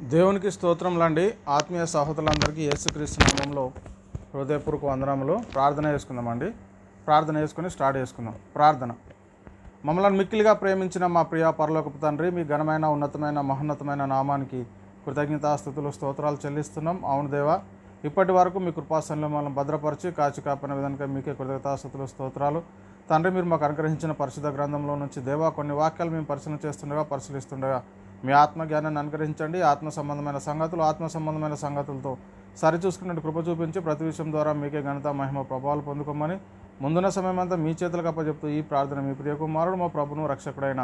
దేవునికి స్తోత్రములండి. ఆత్మీయ సహోదరులందరికీ యేసుక్రీస్తు నామములో హృదయపూర్వక వందనములు. ప్రార్థన చేసుకుందామండి. ప్రార్థన చేసుకుని స్టార్ట్ చేసుకుందాం. ప్రార్థన. మమ్మల్ని మిక్కిలిగా ప్రేమించిన మా ప్రియ పరలోకపు తండ్రి, మీ ఘనమైన ఉన్నతమైన మహోన్నతమైన నామానికి కృతజ్ఞతాస్తుతులు స్తోత్రాలు చెల్లిస్తున్నాం. అవును దేవా, ఇప్పటి వరకు మీ కృపాసనలో మమ్మల్ని భద్రపరిచి కాచి కాపిన విధానికి మీకే కృతజ్ఞతాస్తుతులు స్తోత్రాలు. తండ్రి, మీరు మాకు అనుగ్రహించిన పరిశుద్ధ గ్రంథంలో నుంచి దేవా కొన్ని వాక్యాలు మేము పరిశీలిస్తుండగా మీ ఆత్మజ్ఞానాన్ని అనుగ్రహించండి. ఆత్మ సంబంధమైన సంగతులతో సరిచూసుకున్నట్టు కృప చూపించి ప్రతి విషయం ద్వారా మీకే ఘనత మహిమ ప్రభావాలు పొందుకోమని ముందున్న సమయం అంతా మీ చేతులకు అప్పచెప్తూ ఈ ప్రార్థన మీ ప్రియకుమారుడు మా ప్రభును రక్షకుడైన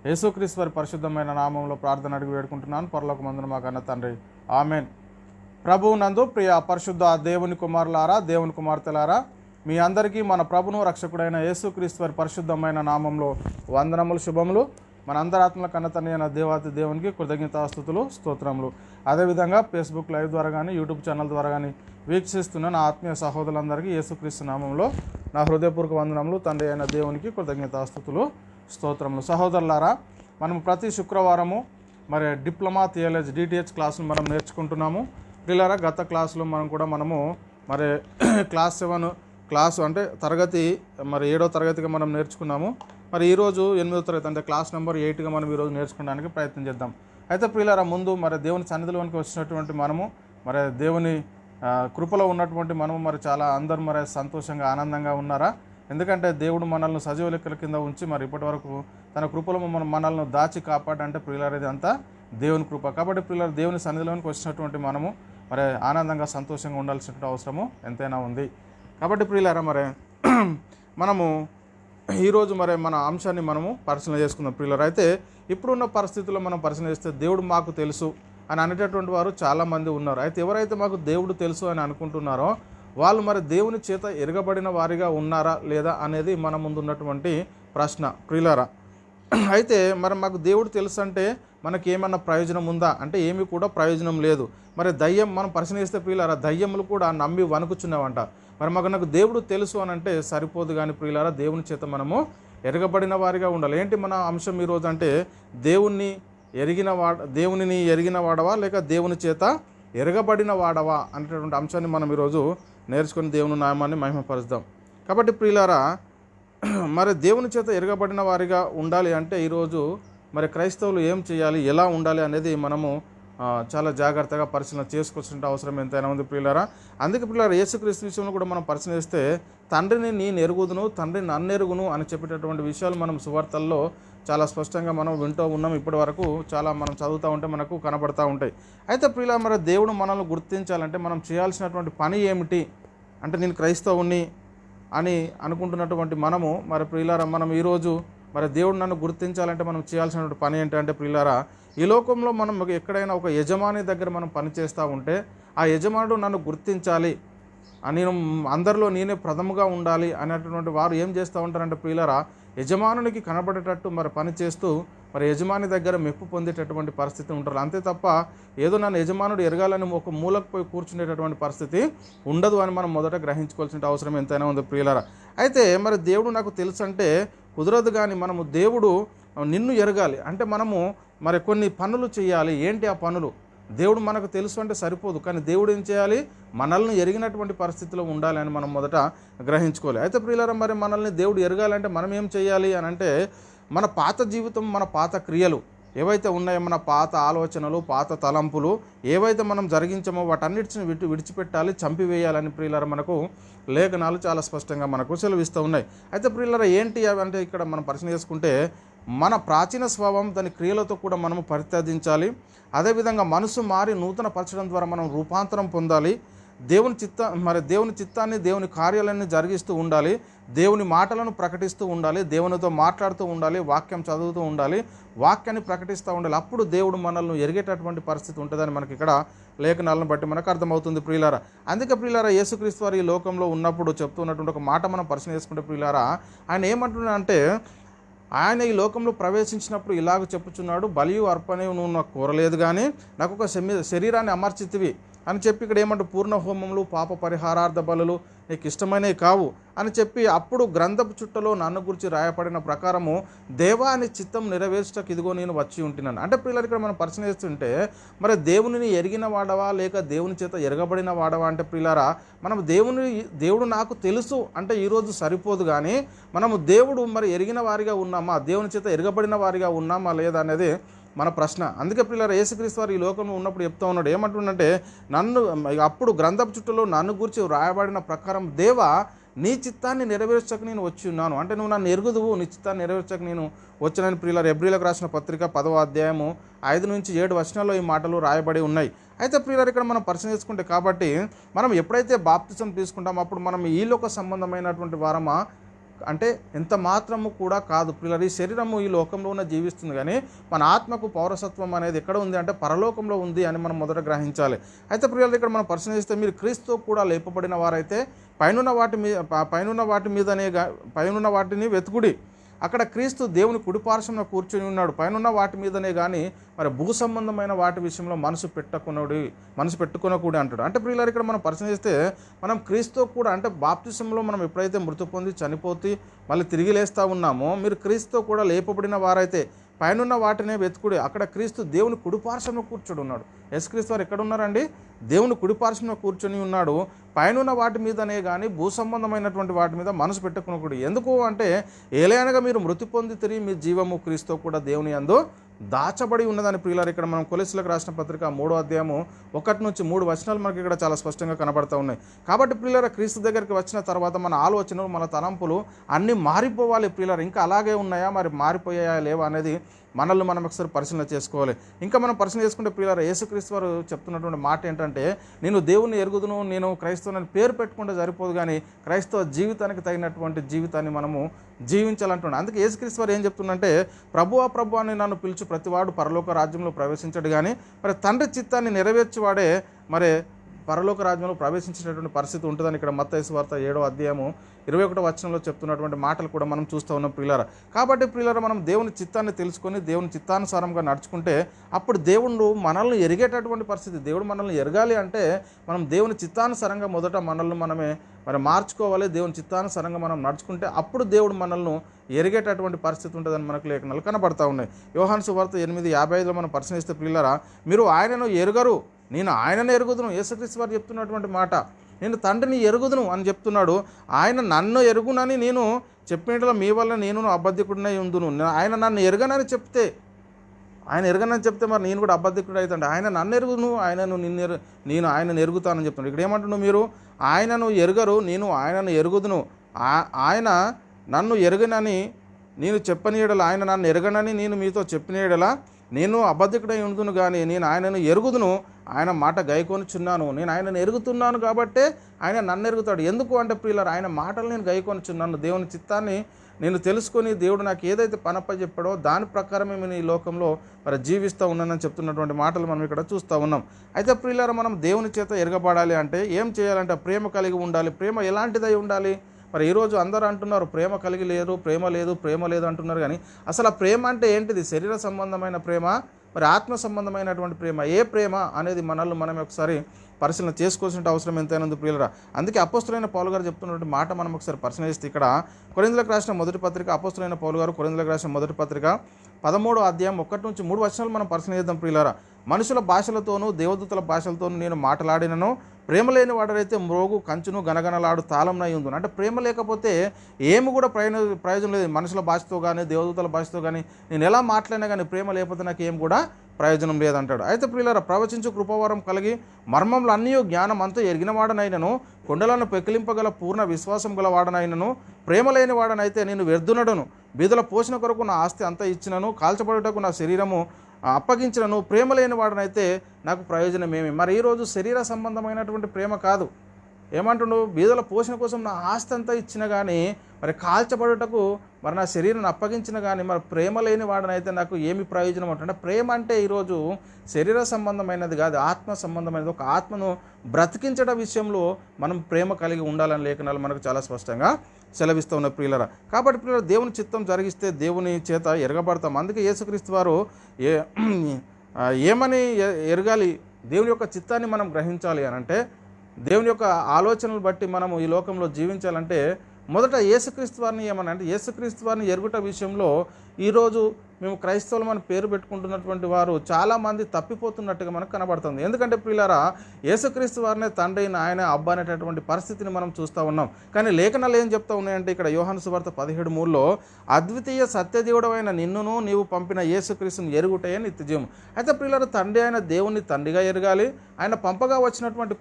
యేసుక్రీస్తు వారి పరిశుద్ధమైన నామంలో ప్రార్థన అడిగి వేడుకుంటున్నాను. పరలోకమందున మా కన్న తండ్రి, ఆమెన్. ప్రభువు నందు ప్రియ పరిశుద్ధ దేవుని కుమారులారా, దేవుని కుమార్తెలారా, మీ అందరికీ మన ప్రభును రక్షకుడైన యేసుక్రీస్తు వారి పరిశుద్ధమైన నామంలో వందనములు, శుభములు. మన అందరాత్మల కన్నతని అయిన దేవాతి దేవునికి కృతజ్ఞతాస్తుతులు, స్తోత్రములు. అదేవిధంగా ఫేస్బుక్ లైవ్ ద్వారా కానీ యూట్యూబ్ ఛానల్ ద్వారా కానీ వీక్షిస్తున్న నా ఆత్మీయ సహోదరులందరికీ యేసుక్రీస్తు నామంలో నా హృదయపూర్వక వందనములు. తండ్రి అయిన దేవునికి కృతజ్ఞతాస్తుతులు, స్తోత్రములు. సహోదరులారా, మనం ప్రతి శుక్రవారము డిప్లొమా థియాలజీ DTH క్లాసును మనం నేర్చుకుంటున్నాము. పిల్లరా, గత క్లాసులో మనము క్లాస్ 7 క్లాసు అంటే తరగతి 7వ తరగతిగా మనం నేర్చుకున్నాము. ఈరోజు 8వ తరగతి అంటే క్లాస్ నెంబర్ 8గా మనం ఈరోజు నేర్చుకోవడానికి ప్రయత్నం చేద్దాం. అయితే ప్రియులారా, ముందు దేవుని సన్నిధిలోనికి వచ్చినటువంటి మనము దేవుని కృపలో ఉన్నటువంటి మనము చాలా అందరూ సంతోషంగా ఆనందంగా ఉన్నారా? ఎందుకంటే దేవుడు మనల్ని సజీవ లెక్కల కింద ఉంచి ఇప్పటి వరకు తన కృపలో మనల్ని దాచి కాపాడంటే ప్రియులారా, ఇది అంతా దేవుని కృప. కాబట్టి ప్రియులారా, దేవుని సన్నిధిలోనికి వచ్చినటువంటి మనము ఆనందంగా సంతోషంగా ఉండాల్సిన అవసరము ఎంతైనా ఉంది. కాబట్టి ప్రియులారా, మనము ఈరోజు మన అంశాన్ని మనము పరిశీలన చేసుకుందాం. ప్రియులారా, అయితే ఇప్పుడున్న పరిస్థితుల్లో మనం పరిశీలన చేస్తే దేవుడు మాకు తెలుసు అని అనేటటువంటి వారు చాలామంది ఉన్నారు. అయితే ఎవరైతే మాకు దేవుడు తెలుసు అని అనుకుంటున్నారో వాళ్ళు దేవుని చేత ఎరగబడిన వారిగా ఉన్నారా లేదా అనేది మన ముందు ఉన్నటువంటి ప్రశ్న. ప్రియులారా, అయితే మాకు దేవుడు తెలుసు అంటే మనకి ఏమన్నా ప్రయోజనం ఉందా అంటే ఏమీ కూడా ప్రయోజనం లేదు. దయ్యం మనం పరిశీలిస్తే ప్రియులారా, దయ్యములు కూడా నమ్మి వణుకుచున్నావంట. నాకు దేవుడు తెలుసు అని అంటే సరిపోదు. కానీ ప్రియులారా, దేవుని చేత మనము ఎరగబడిన వారిగా ఉండాలి. ఏంటి మన అంశం ఈరోజు అంటే దేవునిని ఎరిగిన వాడవా లేక దేవుని చేత ఎరగబడిన వాడవా అనేటటువంటి అంశాన్ని మనం ఈరోజు నేర్చుకుని దేవుని నామాన్ని మహిమపరుద్దాం. కాబట్టి ప్రియులారా, దేవుని చేత ఎరగబడిన వారిగా ఉండాలి అంటే ఈరోజు క్రైస్తవులు ఏం చేయాలి, ఎలా ఉండాలి అనేది మనము చాలా జాగ్రత్తగా పరిశీలన చేసుకోవాల్సిన అవసరం ఎంతైనా ఉంది ప్రియులారా. అందుకే ప్రియులారా, యేసుక్రీస్తు విషయంలో కూడా మనం పరిశీలిస్తే తండ్రిని నేను ఎరుగుదును, తండ్రిని నన్ను ఎరుగును అని చెప్పేటటువంటి విషయాలు మనం సువార్తల్లో చాలా స్పష్టంగా మనం వింటూ ఉన్నాం. ఇప్పటి వరకు చాలా మనం చదువుతూ ఉంటే మనకు కనబడతా ఉంటాయి. అయితే ప్రియులారా, దేవుడు మనల్ని గుర్తించాలంటే మనం చేయాల్సినటువంటి పని ఏమిటి అంటే నేను క్రైస్తవుని అని అనుకుంటున్నటువంటి మనము ప్రియులారా, మనం ఈరోజు దేవుడు నన్ను గుర్తించాలంటే మనం చేయాల్సినటువంటి పని ఏంటంటే ప్రియులారా, ఈ లోకంలో మనం ఎక్కడైనా ఒక యజమాని దగ్గర మనం పనిచేస్తూ ఉంటే ఆ యజమానుడు నన్ను గుర్తించాలి, నేను అందరిలో నేనే ప్రథముగా ఉండాలి అనేటటువంటి వారు ఏం చేస్తూ ఉంటారంటే ప్రియులారా, యజమానునికి కనబడేటట్టు పని చేస్తూ యజమాని దగ్గర మెప్పు పొందేటటువంటి పరిస్థితి ఉంటారు. అంతే తప్ప ఏదో నన్ను యజమానుడు ఎరగాలని ఒక మూలకు పోయి కూర్చునేటటువంటి పరిస్థితి ఉండదు అని మనం మొదట గ్రహించుకోవాల్సిన అవసరం ఎంతైనా ఉంది ప్రియులారా. అయితే దేవుడు నాకు తెలుసు అంటే కుదరదు. కానీ మనము దేవుడు నిన్ను ఎరగాలి అంటే మనము కొన్ని పనులు చేయాలి. ఏంటి ఆ పనులు? దేవుడు మనకు తెలుసు అంటే సరిపోదు. కానీ దేవుడు ఏం చేయాలి? మనల్ని ఎరిగినటువంటి పరిస్థితిలో ఉండాలి అని మనం మొదట గ్రహించుకోవాలి. అయితే ప్రియులారా, మనల్ని దేవుడు ఎరగాలంటే మనం ఏం చేయాలి అని అంటే మన పాత జీవితం, మన పాత క్రియలు ఏవైతే ఉన్నాయో, మన పాత ఆలోచనలు, పాత తలంపులు ఏవైతే మనం జరిగించామో వాటన్నిటిని విడిచిపెట్టాలి, చంపివేయాలని ప్రియులారా మనకు లేఖనాలు చాలా స్పష్టంగా మనకు సెలవిస్తూ ఉన్నాయి. అయితే ప్రియులారా, ఏంటి అవి అంటే ఇక్కడ మనం పరిశీలన చేసుకుంటే మన ప్రాచీన స్వభావం దాని క్రియలతో కూడా మనము పరిత్యజించాలి. అదేవిధంగా మనసు మారి నూతన పరచడం ద్వారా మనం రూపాంతరం పొందాలి. దేవుని చిత్తాన్ని, దేవుని కార్యాలన్నీ జరిగిస్తూ ఉండాలి. దేవుని మాటలను ప్రకటిస్తూ ఉండాలి. దేవునితో మాట్లాడుతూ ఉండాలి. వాక్యం చదువుతూ ఉండాలి. వాక్యాన్ని ప్రకటిస్తూ ఉండాలి. అప్పుడు దేవుడు మనల్ని ఎరిగేటటువంటి పరిస్థితి ఉంటుందని మనకి ఇక్కడ లేఖనాలను బట్టి మనకు అర్థమవుతుంది ప్రియులారా. అందుకే ప్రియులారా, యేసుక్రీస్తు వారు ఈ లోకంలో ఉన్నప్పుడు చెప్తున్నటువంటి ఒక మాట మనం పరిశీలన చేసుకుంటే ప్రియులారా, ఆయన ఏమంటున్నాడంటే ఆయన ఈ లోకంలో ప్రవేశించినప్పుడు ఇలాగ చెప్పుచున్నాడు, బలియు అర్పణయు నువ్వు నాకు కోరలేదు కానీ నాకు ఒక శరీరాన్ని అమర్చితివి అని చెప్పి ఇక్కడ ఏమంటే పూర్ణ హోమములు, పాప పరిహారార్థ బలులు, నీకు ఇష్టమైనవి కావు అని చెప్పి అప్పుడు గ్రంథపు చుట్టలో నన్ను గురించి రాయబడిన ప్రకారము దేవా అని చిత్తం నెరవేర్చటకు ఇదిగో నేను వచ్చి ఉంటున్నాను. అంటే పిల్లలు ఇక్కడ మనం పరిశీలిస్తుంటే మరి దేవునిని ఎరిగిన వాడవా లేక దేవుని చేత ఎరగబడిన వాడవా అంటే పిల్లరా మనం దేవుడు నాకు తెలుసు అంటే ఈరోజు సరిపోదు, కానీ మనము దేవుడు మరి ఎరిగిన వారిగా ఉన్నామా, దేవుని చేత ఎరగబడిన వారిగా ఉన్నామా లేదా అనేది మన ప్రశ్న. అందుకే పిల్లలు యేసుక్రీస్తు వారు ఈ లోకంలో ఉన్నప్పుడు చెప్తా ఉన్నాడు, ఏమంటుండంటే అప్పుడు గ్రంథపు చుట్టలో నన్ను గురించి రాయబడిన ప్రకారం దేవా నీ చిత్తాన్ని నెరవేర్చక నేను వచ్చి ఉన్నాను. అంటే నువ్వు నన్ను ఎరుగుదువు, నీ చిత్తాన్ని నెరవేర్చక నేను వచ్చినని ప్రియులారు హెబ్రీయులకు రాసిన పత్రిక 10వ అధ్యాయము 5 నుంచి 7 వచనాల్లో ఈ మాటలు రాయబడి ఉన్నాయి. అయితే ప్రియులారు ఇక్కడ మనం పరిశీలన చేసుకుంటే కాబట్టి మనం ఎప్పుడైతే బాప్తిసం తీసుకుంటామో అప్పుడు మనం ఈ లోక సంబంధమైనటువంటి వారమా అంటే ఎంత మాత్రము కూడా కాదు ప్రియులారు. ఈ శరీరము ఈ లోకంలోనే జీవిస్తుంది, కానీ మన ఆత్మకు పౌరసత్వం అనేది ఎక్కడ ఉంది అంటే పరలోకంలో ఉంది అని మనం మొదట గ్రహించాలి. అయితే ప్రియులారు ఇక్కడ మనం పరిశీలిస్తే మీరు క్రీస్తుతో కూడా లేపబడిన వారైతే పైనున్న వాటిని వెతుకుడి. అక్కడ క్రీస్తు దేవుని కుడిపార్శ్వమున కూర్చొని ఉన్నాడు. పైనున్న వాటి మీదనే కానీ మరి భూ సంబంధమైన వాటి విషయంలో మనసు పెట్టుకునకూడదు అంటాడు. అంటే ప్రియులారు ఇక్కడ మనం పరిశీలిస్తే మనం క్రీస్తుతో కూడా అంటే బాప్తిసంలో మనం ఎప్పుడైతే మృతి పొంది చనిపోతే మళ్ళీ తిరిగి లేస్తూ ఉన్నామో మీరు క్రీస్తుతో కూడా లేపబడిన వారైతే పైనున్న వాటినే వెతుకుడి. అక్కడ క్రీస్తు దేవుని కుడిపార్శ్వమున కూర్చొని ఉన్నాడు. యేసుక్రీస్తు వారు ఎక్కడ ఉన్నారండి? దేవుని కుడిపార్శ్వమున కూర్చొని ఉన్నాడు. పైనున్న వాటి మీదనే కానీ భూ సంబంధమైనటువంటి వాటి మీద మనసు పెట్టుకునకూడదు. ఎందుకు అంటే ఏలైనగా మీరు మృతి పొంది తిరిగి మీ జీవము క్రీస్తు కూడా దేవుని యందు దాచబడి ఉన్నదని ప్రియులారు ఇక్కడ మనం కొలెస్లకు రాసిన పత్రిక 3వ అధ్యాయము 1 నుంచి 3 వచనాలు మనకి ఇక్కడ చాలా స్పష్టంగా కనబడతా ఉన్నాయి. కాబట్టి ప్రియులారు క్రీస్తు దగ్గరికి వచ్చిన తర్వాత మన ఆలోచనలు మన తలంపులు అన్నీ మారిపోవాలి ప్రియులారు. ఇంకా అలాగే ఉన్నాయా మరి మారిపోయాయా లేవా అనేది మనల్ని మనం ఒకసారి పరిశీలన చేసుకోవాలి. ఇంకా మనం పరిశీలన చేసుకుంటే ప్రియులారా యేసుక్రీస్తు వారు చెప్తున్నటువంటి మాట ఏంటంటే నేను దేవుని ఎరుగుదును, నేను క్రైస్తవుని పేరు పెట్టుకుంటే సరిపోదు, కానీ క్రైస్తవ జీవితానికి తగినటువంటి జీవితాన్ని మనము జీవించాలంటున్నాడు. అందుకే యేసుక్రీస్తు వారు ఏం చెప్తుందంటే ప్రభు అని నన్ను పిలిచి ప్రతివాడు పరలోక రాజ్యంలో ప్రవేశించడు, కానీ మరి తండ్రి చిత్తాన్ని నెరవేర్చేవాడే మరి పరలోక రాజ్యంలో ప్రవేశించినటువంటి పరిస్థితి ఉంటుందని ఇక్కడ మత్తయి సువార్త 7వ అధ్యాయము 21వ వచనంలో చెప్తున్నటువంటి మాటలు కూడా మనం చూస్తూ ఉన్నాం ప్రియులారా. కాబట్టి ప్రియులారా మనం దేవుని చిత్తాన్ని తెలుసుకొని దేవుని చిత్తానుసారంగా నడుచుకుంటే అప్పుడు దేవుడు మనల్ని ఎరిగేటటువంటి పరిస్థితి. దేవుడు మనల్ని ఎరగాలి అంటే మనం దేవుని చిత్తానుసారంగా మొదట మనల్ని మనమే మరి మార్చుకోవాలి. దేవుని చిత్తానుసారంగా మనం నడుచుకుంటే అప్పుడు దేవుడు మనల్ని ఎరిగేటటువంటి పరిస్థితి ఉంటుందని మనకు లేఖనాలు కనబడతా ఉన్నాయి. యోహాను సువార్త 8:55లో మనం పరిశీలిస్తే ప్రియులారా మీరు ఆయనను ఎరుగరు, నేను ఆయనను ఎరుగుదును. యేసుక్రీస్తు వారు చెప్తున్నటువంటి మాట నేను తండ్రిని ఎరుగుదును అని చెప్తున్నాడు. ఆయన నన్ను ఎరుగునని నేను చెప్పినట్లా మీ వల్ల నేను అబద్ధికుడినై ఉందును. ఆయన నన్ను ఎరగనని చెప్తే మరి నేను కూడా అబద్ధికుడు అవుతాను. ఆయన నన్ను ఎరుగును, నేను ఆయనను ఎరుగుతానని చెప్తున్నాడు. ఇక్కడ ఏమంటున్నావు మీరు ఆయనను ఎరుగరు, నేను ఆయనను ఎరుగుదును. ఆయన నన్ను ఎరగనని నేను చెప్పని ఎడల ఆయన నన్ను ఎరగనని నేను మీతో చెప్పిన ఎడల నేను అబద్ధికుడై ఉందును, కానీ నేను ఆయనను ఎరుగుదును, ఆయన మాట గైకొనుచున్నాను. నేను ఆయనను ఎరుగుతున్నాను కాబట్టే ఆయన నన్ను ఎరుగుతాడు. ఎందుకు అంటే ప్రియులారా ఆయన మాటలు నేను గైకొనుచున్నాను, దేవుని చిత్తాన్ని నేను తెలుసుకొని దేవుడు నాకు ఏదైతే పనప్ప చెప్పాడో దాని ప్రకారమే నేను ఈ లోకంలో మరి జీవిస్తూ ఉన్నానని చెప్తున్నటువంటి మాటలు మనం ఇక్కడ చూస్తూ ఉన్నాం. అయితే ప్రియులారా మనం దేవుని చేత ఎరగబడాలి అంటే ఏం చేయాలంటే ప్రేమ కలిగి ఉండాలి. ప్రేమ ఎలాంటిదై ఉండాలి? మరి ఈరోజు అందరూ అంటున్నారు ప్రేమ కలిగి లేరు, ప్రేమ లేదు అంటున్నారు, కానీ అసలు ఆ ప్రేమ అంటే ఏంటిది? శరీర సంబంధమైన ప్రేమ, మరి ఆత్మ సంబంధమైనటువంటి ప్రేమ, ఏ ప్రేమ అనేది మనల్ని మనం ఒకసారి పరిశీలన చేసుకోవాల్సిన అవసరం ఎంతైనా ఉంది ప్రియులరా. అందుకే అపోస్తులైన పౌలు గారు చెప్తున్నటువంటి మాట మనం ఒకసారి పరిశీలిస్తే ఇక్కడ కొరింథీయులకు రాసిన మొదటి పత్రిక అపోస్తులైన పౌలు గారు కొరింథీయులకు రాసిన మొదటి పత్రిక 13వ అధ్యాయం 1 నుంచి 3 వచనాలు మనం పరిశీలన చేద్దాం ప్రియులరా. మనుషుల భాషలతోనూ దేవదూతల భాషలతోనూ నేను మాట్లాడినను ప్రేమ లేని వాడైతే మ్రోగు కంచును గనగనలాడు తాళంనై ఉందును. అంటే ప్రేమ లేకపోతే ఏమి కూడా ప్రయోజనం లేదు. మనుషుల భాషతో కానీ దేవదూతల భాషతో కానీ నేను ఎలా మాట్లాడినా కానీ ప్రేమ లేకపోతే నాకు ఏం కూడా ప్రయోజనం లేదంటాడు. అయితే ప్రియులారా ప్రవచించు కృపావరం కలిగి మర్మములు అన్నీ జ్ఞానం అంతా ఎరిగిన వాడనైనను కొండలను పెకిలింపగల పూర్ణ విశ్వాసం గల వాడనైనను ప్రేమ లేని వాడనైతే నేను వ్యర్థునడును. బీదల పోషణ కొరకు నా ఆస్తి అంతా ఇచ్చినను కాల్చబడుటకు నా శరీరము అప్పగించినను ప్రేమ లేని వాడనైతే నాకు ప్రయోజనమేమి. మరి ఈరోజు శరీర సంబంధమైనటువంటి ప్రేమ కాదు, ఏమంటుండు బీదల పోషణ కోసం నా ఆస్తి అంతా ఇచ్చిన కానీ మరి కాల్చబడుటకు మరి నా శరీరాన్ని అప్పగించిన కానీ మరి ప్రేమ లేని వాడనైతే నాకు ఏమి ప్రయోజనం అంటే ప్రేమ అంటే ఈరోజు శరీర సంబంధమైనది కాదు, ఆత్మ సంబంధమైనది. ఒక ఆత్మను బ్రతికించడం విషయంలో మనం ప్రేమ కలిగి ఉండాలని లేఖనాలు మనకు చాలా స్పష్టంగా సెలవిస్తూ ఉన్న ప్రియులరా. కాబట్టి ప్రియుల దేవుని చిత్తం జరిగిస్తే దేవుని చేత ఎరగబడతాం. అందుకే యేసుక్రీస్తు వారు ఏమని ఎరగాలి, దేవుని యొక్క చిత్తాన్ని మనం గ్రహించాలి అని అంటే దేవుని యొక్క ఆలోచనలు బట్టి మనము ఈ లోకంలో జీవించాలంటే మొదట యేసుక్రీస్తు వారిని ఏమన్నా అంటే యేసుక్రీస్తు వారిని ఎరుగుట విషయంలో ఈరోజు మేము క్రైస్తవులు అని పేరు పెట్టుకుంటున్నటువంటి వారు చాలామంది తప్పిపోతున్నట్టుగా మనకు కనబడుతుంది. ఎందుకంటే ప్రియులారా, యేసుక్రీస్తు వారినే తండ్రి ఆయన అబ్బా అనేటటువంటి పరిస్థితిని మనం చూస్తూ ఉన్నాం. కానీ లేఖనాలు ఏం చెప్తా ఉన్నాయంటే ఇక్కడ యోహాను సువార్త 17:3లో అద్వితీయ సత్యదేవుడవైన నిన్నును నీవు పంపిన యేసుక్రీస్తుని ఎరుగుటయే నిత్యజీవం. అయితే ప్రియులారా, తండ్రి అయిన దేవుణ్ణి తండ్రిగా ఎరగాలి, ఆయన పంపగా వచ్చినటువంటి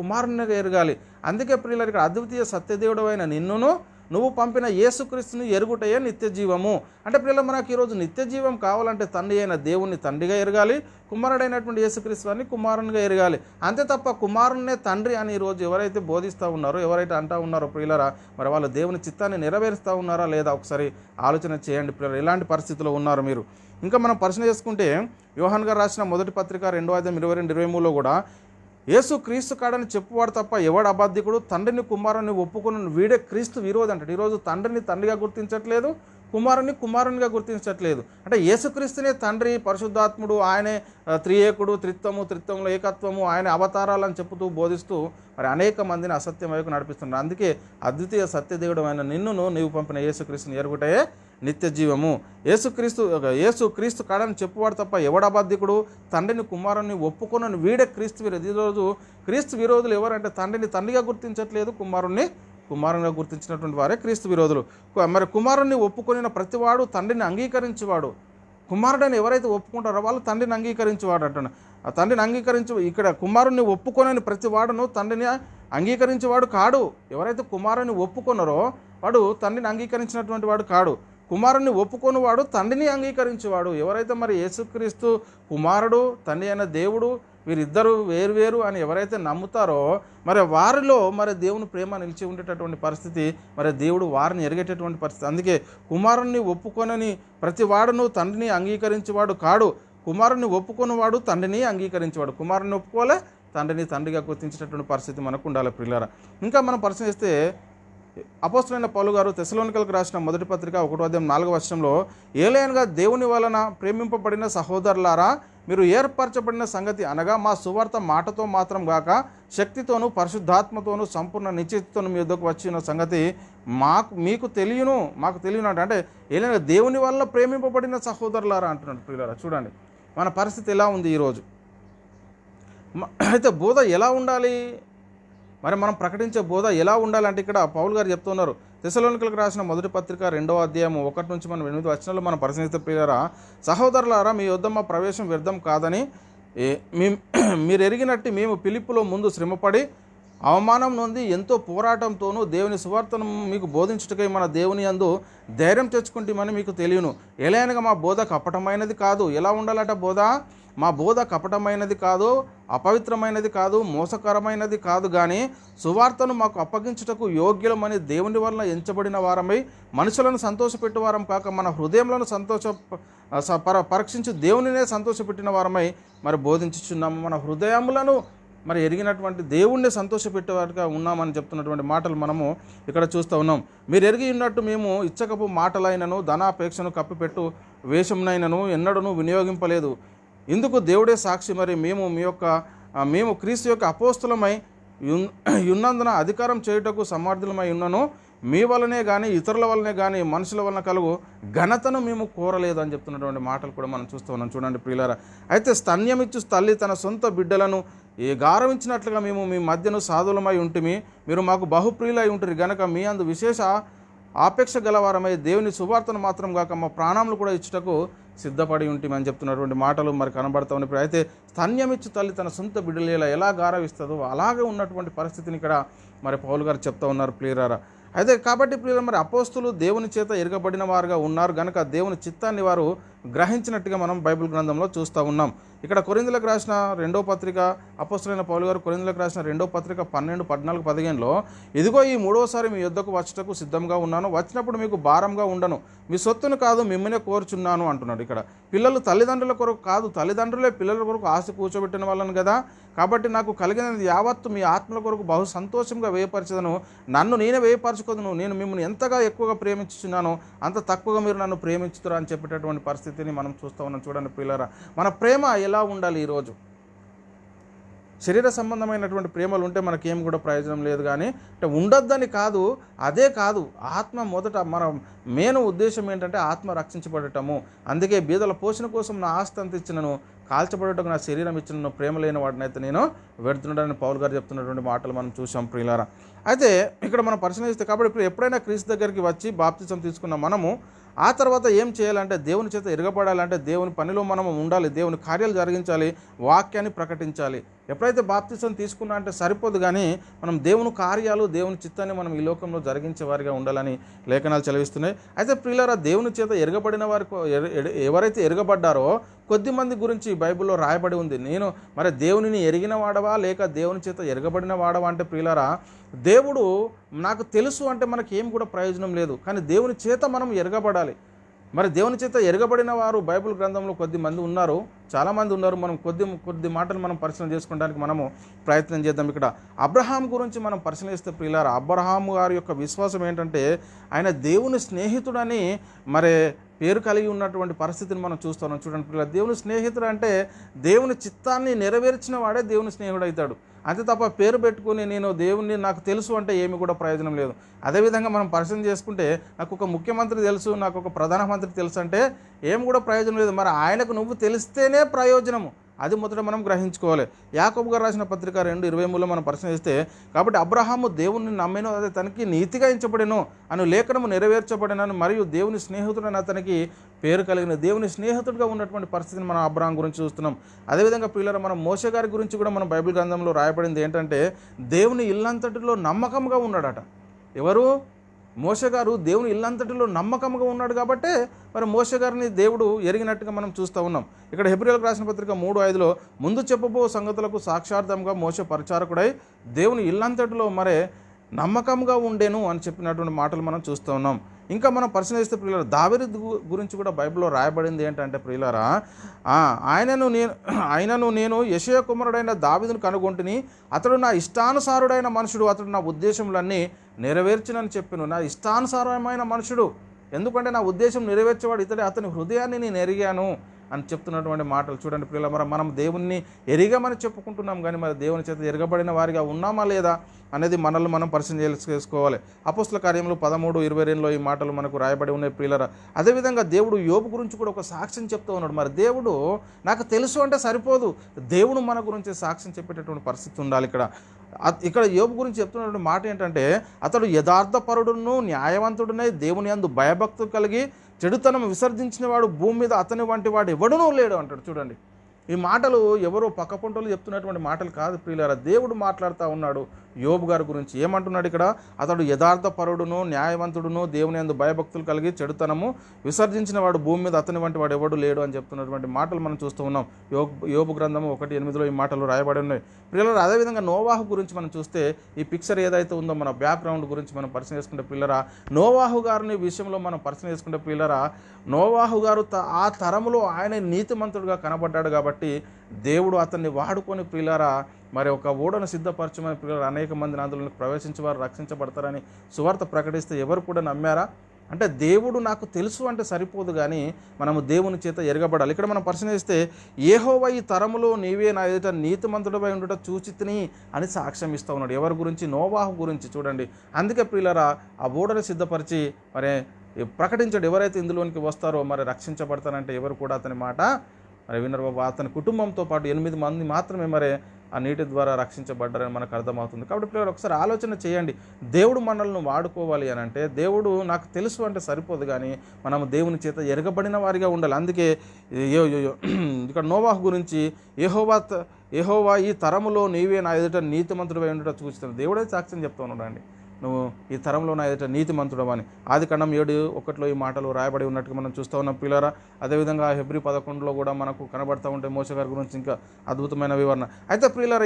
కుమారునిగా ఎరగాలి. అందుకే ప్రియులారా, ఇక్కడ అద్వితీయ సత్యదేవుడవైన నిన్నును నువ్వు పంపిన యేసుక్రీస్తుని ఎరుగుటయే నిత్య జీవము. అంటే పిల్లలు మనకు ఈరోజు నిత్య జీవం కావాలంటే తండ్రి అయిన దేవుణ్ణి తండ్రిగా ఎరగాలి, కుమారుడైనటువంటి యేసుక్రీస్తు వారిని కుమారునిగా ఎరగాలి. అంతే తప్ప కుమారున్నే తండ్రి అని ఈరోజు ఎవరైతే బోధిస్తూ ఉన్నారో, ఎవరైతే అంటూ ఉన్నారో ప్రియులరా, మరి వాళ్ళు దేవుని చిత్తాన్ని నెరవేరుస్తూ ఉన్నారా లేదా ఒకసారి ఆలోచన చేయండి ప్రియులరా. ఎలాంటి పరిస్థితిలో ఉన్నారు మీరు? ఇంకా మనం పరిశీలన చేసుకుంటే యోహాను గారు రాసిన మొదటి పత్రిక 2:22-23లో కూడా యేసు క్రీస్తు కాడని చెప్పువాడు తప్ప ఎవడు అబద్ధికుడు, తండ్రిని కుమారుని ఒప్పుకుని వీడే క్రీస్తు విరోధి అంటాడు. ఈరోజు తండ్రిని తండ్రిగా గుర్తించట్లేదు, కుమారునిగా గుర్తించట్లేదు. అంటే యేసుక్రీస్తునే తండ్రి, పరిశుద్ధాత్ముడు, ఆయనే త్రియేకుడు, త్రిత్వంలో ఏకత్వము, ఆయన అవతారాలని చెప్పుతూ బోధిస్తూ మరి అనేక మందిని అసత్యం వైపు నడిపిస్తున్నారు. అందుకే అద్వితీయ సత్యదేవుడు అయిన నిన్నును నీవు పంపిన యేసుక్రీస్తుని ఎరుగుటయే నిత్య జీవము. యేసుక్రీస్తు కాడని చెప్పువాడు తప్ప ఎవడబద్ధికుడు, తండ్రిని కుమారుని ఒప్పుకొనని వీడే క్రీస్తు విరోధి. ఈరోజు క్రీస్తు విరోధులు ఎవరంటే తండ్రిని తండ్రిగా గుర్తించట్లేదు, కుమారునిగా గుర్తించినటువంటి వారే క్రీస్తు విరోధులు. మరి కుమారుణ్ణి ఒప్పుకొనిన ప్రతివాడు తండ్రిని అంగీకరించేవాడు. కుమారుడని ఎవరైతే ఒప్పుకుంటారో వాళ్ళు తండ్రిని అంగీకరించేవాడు అంటాడు. ఆ తండ్రిని ఇక్కడ కుమారుణ్ణి ఒప్పుకొనని ప్రతివాడును తండ్రిని అంగీకరించేవాడు కాడు. ఎవరైతే కుమారుని ఒప్పుకొన్నారో వాడు తండ్రిని అంగీకరించినటువంటి వాడు కాడు. కుమారుని ఒప్పుకొనివాడు తండ్రిని అంగీకరించేవాడు. ఎవరైతే మరి యేసుక్రీస్తు కుమారుడు, తండ్రి అయిన దేవుడు వీరిద్దరూ వేరు అని ఎవరైతే నమ్ముతారో మరి వారిలో మరి దేవుని ప్రేమ నిలిచి ఉండేటటువంటి పరిస్థితి, మరి దేవుడు వారిని ఎరిగేటటువంటి పరిస్థితి. అందుకే కుమారుణ్ణి ఒప్పుకొనని ప్రతి వాడును తండ్రిని అంగీకరించేవాడు కాడు. కుమారుని ఒప్పుకొనివాడు తండ్రిని అంగీకరించేవాడు. కుమారుని ఒప్పుకోలే, తండ్రిని తండ్రిగా గుర్తించేటటువంటి పరిస్థితి మనకు ఉండాలి ప్రియులారా. ఇంకా మనం పరిశీలిస్తే అపోస్తలుడైన పౌలు గారు తెస్సలోనికలకు రాసిన మొదటి పత్రిక 1:4 ఏలయనగా దేవుని వలన ప్రేమింపబడిన సహోదరులారా, మీరు ఏర్పరచబడిన సంగతి అనగా మా సువార్త మాటతో మాత్రం గాక శక్తితోనూ పరిశుద్ధాత్మతోనూ సంపూర్ణ నిశ్చయితతోనూ మీ వద్దకు వచ్చిన సంగతి మాకు తెలియను అంటే ఏలైనా దేవుని వలన ప్రేమింపబడిన సహోదరులారా అంటున్నాడు ప్రియులారా. చూడండి మన పరిస్థితి ఎలా ఉంది ఈరోజు. అయితే బోధ ఎలా ఉండాలి, మరి మనం ప్రకటించే బోధ ఎలా ఉండాలంటే ఇక్కడ పౌలు గారు చెప్తున్నారు. తెస్సలోనికలకు రాసిన మొదటి పత్రిక 2:1-8 మనం పరిశీలిస్తే ప్రియులారా, సహోదరులారా, మీ యొద్ద మా ప్రవేశం వ్యర్థం కాదని మీరు ఎరిగినట్టు మేము ఫిలిప్పులో ముందు శ్రమపడి అవమానం నొంది ఎంతో పోరాటంతోనూ దేవుని సువార్తను మీకు బోధించుటకై మన దేవుని యందు ధైర్యం తెచ్చుకుంటామని మీకు తెలియను. ఎలాగనగా మా బోధ కపటమైనది కాదు. ఎలా ఉండాలట బోధ? మా బోధ కపటమైనది కాదు, అపవిత్రమైనది కాదు, మోసకరమైనది కాదు, కానీ సువార్తను మాకు అప్పగించుటకు యోగ్యులమని దేవుని వలన ఎంచబడిన వారమై మనుషులను సంతోషపెట్టేవారం కాక మన హృదయంలో పరీక్షించి దేవునినే సంతోషపెట్టిన వారమై మరి బోధించుచున్నాము. మన హృదయములను మరి ఎరిగినటువంటి దేవుణ్ణి సంతోషపెట్టేవారుగా ఉన్నామని చెప్తున్నటువంటి మాటలు మనము ఇక్కడ చూస్తూ ఉన్నాం. మీరు ఎరిగి ఉన్నట్టు మేము ఇచ్చకపు మాటలైనను ధనాపేక్షను కప్పిపెట్టు వేషంనైనను ఎన్నడూ వినియోగింపలేదు. ఇందుకు దేవుడే సాక్షి. మరి మేము క్రీస్తు యొక్క అపోస్తులమై ఉన్నందున అధికారం చేయుటకు సమర్థులమై ఉన్నను. మీ వలనే కానీ ఇతరుల వలనే కానీ మనుషుల వలన కలుగు ఘనతను మేము కోరలేదు అని చెప్తున్నటువంటి మాటలు కూడా మనం చూస్తూ ఉన్నాం. చూడండి ప్రియులారా, అయితే స్తన్యమిచ్చు తల్లి తన సొంత బిడ్డలను గారవించినట్లుగా మేము మీ మధ్యను సాధులమై ఉంటిమి. మీరు మాకు బహుప్రియులై ఉంటుంది గనక మీ అందు విశేష ఆపేక్ష గలవారమై దేవుని సువార్తను మాత్రం కాక మా ప్రాణములు కూడా ఇచ్చుటకు సిద్ధపడి ఉంటిమని చెప్తున్నటువంటి మాటలు మరి కనబడతా ఉన్నాయి. అయితే స్తన్యమిచ్చు తల్లి తన సొంత బిడ్డలు ఎలా గారవిస్తుందో అలాగే ఉన్నటువంటి పరిస్థితిని ఇక్కడ మరి పౌలు గారు చెప్తా ఉన్నారు ప్రియులారా. అయితే కాబట్టి ప్రియులారా, మరి అపోస్తులు దేవుని చేత ఎరగబడిన వారుగా ఉన్నారు గనక దేవుని చిత్తాన్ని వారు గ్రహించినట్టుగా మనం బైబిల్ గ్రంథంలో చూస్తూ ఉన్నాం. ఇక్కడ కొరింథీయులకు రాసిన 2వ పత్రిక అపోస్తలుడైన పౌలు గారు కొరింథీయులకు రాసిన 2వ పత్రిక 12, 14, 15 ఇదిగో ఈ 3వసారి మీ యొద్దకు వచ్చటకు సిద్ధంగా ఉన్నాను. వచ్చినప్పుడు మీకు భారంగా ఉండను, మీ సొత్తును కాదు మిమ్మల్నే కోరుచున్నాను అంటున్నాడు. ఇక్కడ పిల్లలు తల్లిదండ్రుల కొరకు కాదు, తల్లిదండ్రులే పిల్లల కొరకు ఆశ కూర్చోబెట్టిన వాళ్ళను కదా. కాబట్టి నాకు కలిగినది యావత్తు మీ ఆత్మల కొరకు బహు సంతోషంగా వేయపరచదను. నన్ను నేనే వేయపరచుకోదును. నేను మిమ్మల్ని ఎంతగా ఎక్కువగా ప్రేమించుచున్నానో అంత తక్కువగా మీరు నన్ను ప్రేమించుతారు అని చెప్పేటటువంటి పరిస్థితిని మనం చూస్తూ ఉన్నాం. చూడండి ప్రియులారా, మన ప్రేమ ఎలా ఉండాలి ఈరోజు? శరీర సంబంధమైనటువంటి ప్రేమలు ఉంటే మనకేం కూడా ప్రయోజనం లేదు. కానీ అంటే ఉండొద్దని కాదు, అదే కాదు, ఆత్మ మొదట మన మెయిన్ ఉద్దేశం ఏంటంటే ఆత్మ రక్షించబడటము. అందుకే బీదల పోషణ కోసం నా ఆస్తి అంత ఇచ్చినను, కాల్చబడటకు నా శరీరం ఇచ్చిన ప్రేమ లేని వాడినైతే నేను వెడుతున్నాడని పౌలు గారు చెప్తున్నటువంటి మాటలు మనం చూసాం ప్రియులారా. అయితే ఇక్కడ మనం పరిశీలిస్తే కాబట్టి ఇప్పుడు ఎప్పుడైనా క్రీస్తు దగ్గరికి వచ్చి బాప్తిసం తీసుకున్న మనము ఆ తర్వాత ఏం చేయాలంటే దేవుని చేత ఎరగబడాలంటే దేవుని పనిలో మనం ఉండాలి, దేవుని కార్యాలు జరిగించాలి, వాక్యాన్ని ప్రకటించాలి. ఎప్పుడైతే బాప్తిసం తీసుకున్నా అంటే సరిపోదు, కానీ మనం దేవుని కార్యాలు దేవుని చిత్తాన్ని మనం ఈ లోకంలో జరిగించే వారిగా ఉండాలని లేఖనాలు చదివిస్తున్నాయి. అయితే ప్రియులారా, దేవుని చేత ఎరగబడిన వారికి ఎవరైతే ఎరగబడ్డారో కొద్దిమంది గురించి బైబిల్లో రాయబడి ఉంది. నేను మరి దేవునిని ఎరిగిన వాడవా లేక దేవుని చేత ఎరగబడిన వాడవా అంటే ప్రియులారా, దేవుడు నాకు తెలుసు అంటే మనకి ఏం కూడా ప్రయోజనం లేదు. కానీ దేవుని చేత మనం ఎరగబడాలి. మరి దేవుని చేత ఎరగబడిన వారు బైబిల్ గ్రంథంలో కొద్దిమంది ఉన్నారు, చాలామంది ఉన్నారు. మనం కొద్ది మాటలు మనం పరిశీలన చేసుకోవడానికి మనము ప్రయత్నం చేద్దాం. ఇక్కడ అబ్రహాం గురించి మనం పరిశీలిస్తే ప్రియులారా, అబ్రహాం గారి యొక్క విశ్వాసం ఏంటంటే ఆయన దేవుని స్నేహితుడని మరి పేరు కలిగి ఉన్నటువంటి పరిస్థితిని మనం చూస్తున్నాం. చూడండి ప్రియులారా, దేవుని స్నేహితుడు అంటే దేవుని చిత్తాన్ని నెరవేర్చిన వాడే దేవుని స్నేహితుడు అవుతాడు. అంతే తప్ప పేరు పెట్టుకుని నేను దేవుణ్ణి నాకు తెలుసు అంటే ఏమి కూడా ప్రయోజనం లేదు. అదేవిధంగా మనం పరిశీలన చేసుకుంటే నాకు ఒక ముఖ్యమంత్రి తెలుసు, నాకు ఒక ప్రధానమంత్రి తెలుసు అంటే ఏం కూడా ప్రయోజనం లేదు. మరి ఆయనకు నువ్వు తెలిస్తేనే ప్రయోజనము, అది మొదట మనం గ్రహించుకోవాలి. యాకోబు గారు రాసిన పత్రిక 2:23లో మనం పరిశీలిస్తే కాబట్టి అబ్రహాము దేవుణ్ణి నమ్మెను, అదే తనకి నీతిగా ఎంచబడెను అని లేఖనము నెరవేర్చబడినను, మరియు దేవుని స్నేహితుడని అతనికి పేరు కలిగిన దేవుని స్నేహితుడిగా ఉన్నటువంటి పరిస్థితిని మనం అబ్రహాం గురించి చూస్తున్నాం. అదేవిధంగా ప్రియులారా, మనం మోషే గారి గురించి కూడా మనం బైబిల్ గ్రంథంలో రాయబడింది ఏంటంటే దేవుని ఇల్లంతటిలో నమ్మకంగా ఉన్నాడట. ఎవరు? మోషే గారు దేవుని ఇల్లంతటిలో నమ్మకంగా ఉన్నాడు కాబట్టే మరి మోషే గారిని దేవుడు ఎరిగినట్టుగా మనం చూస్తూ ఉన్నాం. ఇక్కడ హెబ్రీయులకు రాసిన పత్రిక 3:5లో ముందు చెప్పబో సంగతులకు సాక్షార్థంగా మోషే పరిచారకుడై దేవుని ఇల్లంతటిలో మరే నమ్మకంగా ఉండేను అని చెప్పినటువంటి మాటలు మనం చూస్తూ ఉన్నాం. ఇంకా మనం పరిశీలిస్తే ప్రియులారా, దావీదు గురించి కూడా బైబిల్లో రాయబడింది ఏంటంటే ప్రియులారా, ఆయనను నేను యెషయా కుమారుడైన దావీదును కనుగొంటిని, అతడు నా ఇష్టానుసారుడైన మనుషుడు, అతడు నా ఉద్దేశములన్నీ నెరవేర్చునని చెప్పాను. నా ఇష్టానుసారమైన మనుషుడు, ఎందుకంటే నా ఉద్దేశం నెరవేర్చేవాడు ఇతడే, అతని హృదయాన్ని నేను ఎరిగాను అని చెప్తున్నటువంటి మాటలు చూడండి ప్రియులారా. మనం దేవుణ్ణి ఎరిగామని చెప్పుకుంటున్నాం, కానీ మరి దేవుని చేత ఎరగబడిన వారిగా ఉన్నామా లేదా అనేది మనల్ని మనం పరిశీలన చేసుకోవాలి. అపోస్తల కార్యములు 13:22లో ఈ మాటలు మనకు రాయబడి ఉన్నాయి ప్రియులారా. అదేవిధంగా దేవుడు యోబు గురించి కూడా ఒక సాక్ష్యం చెప్తూ ఉన్నాడు. మరి దేవుడు నాకు తెలుసు అంటే సరిపోదు, దేవుడు మన గురించి సాక్ష్యం చెప్పేటటువంటి పరిస్థితి ఉండాలి. ఇక్కడ యోబు గురించి చెప్తున్నటువంటి మాట ఏంటంటే అతడు యథార్థపరుడును న్యాయవంతుడునై దేవుని యందు భయభక్తులు కలిగి చెడుతనం విసర్జించిన వాడు భూమి మీద అతని వంటి వాడు ఎవడునూ లేడు అంటాడు. చూడండి, ఈ మాటలు ఎవరో పక్కపొంటలు చెప్తున్నటువంటి మాటలు కాదు ప్రియులారా, దేవుడు మాట్లాడుతూ ఉన్నాడు యోబు గారి గురించి. ఏమంటున్నాడు ఇక్కడ? అతడు యథార్థపరుడును న్యాయవంతుడును దేవుని యందు భయభక్తులు కలిగి చెడుతనము విసర్జించిన వాడు భూమి మీద అతని వంటి వాడు ఎవడు లేడు అని చెప్తున్నటువంటి మాటలు మనం చూస్తూ ఉన్నాం. యోబు గ్రంథము 1:8లో ఈ మాటలు రాయబడి ఉన్నాయి ప్రియులారా. అదేవిధంగా నోవాహు గురించి మనం చూస్తే ఈ పిక్చర్ ఏదైతే ఉందో మన బ్యాక్గ్రౌండ్ గురించి మనం పరిశీలన చేసుకుంటే ప్రియులారా, నోవాహు గారిని విషయంలో మనం పరిశీలన చేసుకుంటే ప్రియులారా, నోవాహు గారు ఆ తరములో ఆయన నీతిమంతుడుగా కనబడ్డాడు కాబట్టి దేవుడు అతన్ని వాడుకొని ప్రియులారా మరి ఒక ఓడను సిద్ధపరచమని ప్రియులారా అనేక మంది అందులోకి ప్రవేశించి వారు రక్షించబడతారని సువార్త ప్రకటిస్తే ఎవరు కూడా నమ్మారా? అంటే దేవుడు నాకు తెలుసు అంటే సరిపోదు, కానీ మనము దేవుని చేత ఎరగబడాలి. ఇక్కడ మనం పరిశీలిస్తే యెహోవా ఈ తరములో నీవే నా ఎదుట నీతిమంతుడిపై ఉండుట చూచితిని అని సాక్ష్యం ఇస్తూ ఉన్నాడు. ఎవరి గురించి? నోవాహు గురించి. చూడండి, అందుకే ప్రియులారా ఆ ఓడను సిద్ధపరిచి మరి ప్రకటించాడు. ఎవరైతే ఇందులోనికి వస్తారో మరి రక్షించబడతారంటే ఎవరు కూడా అతని మాట మరి వినరు బాబా. అతని కుటుంబంతో పాటు 8 మంది మాత్రమే మరి ఆ నీటి ద్వారా రక్షించబడ్డారని మనకు అర్థమవుతుంది. కాబట్టి పిల్లలు ఒకసారి ఆలోచన చేయండి, దేవుడు మనల్ని వాడుకోవాలి అని అంటే దేవుడు నాకు తెలుసు అంటే సరిపోదు, కానీ మనము దేవుని చేత ఎరగబడిన వారిగా ఉండాలి. అందుకే ఇక్కడ నోవాహు గురించి యెహోవా ఈ తరములో నీవే నా ఎదుట నీతిమంతుడిపై ఉండుట చూస్తున్నాడు. దేవుడే సాక్ష్యం చెప్తా ఉన్నాడు, నువ్వు ఈ తరంలో నా ఎదుట నీతిమంతుడవు అని. ఆదికాండం 7:1లో ఈ మాటలు రాయబడి ఉన్నట్టుగా మనం చూస్తూ ఉన్నాం ప్రియులారా. అదేవిధంగా హెబ్రీ 11లో కూడా మనకు కనబడతా ఉంటే మోషే గారి గురించి ఇంకా అద్భుతమైన వివరణ. అయితే ప్రియులారా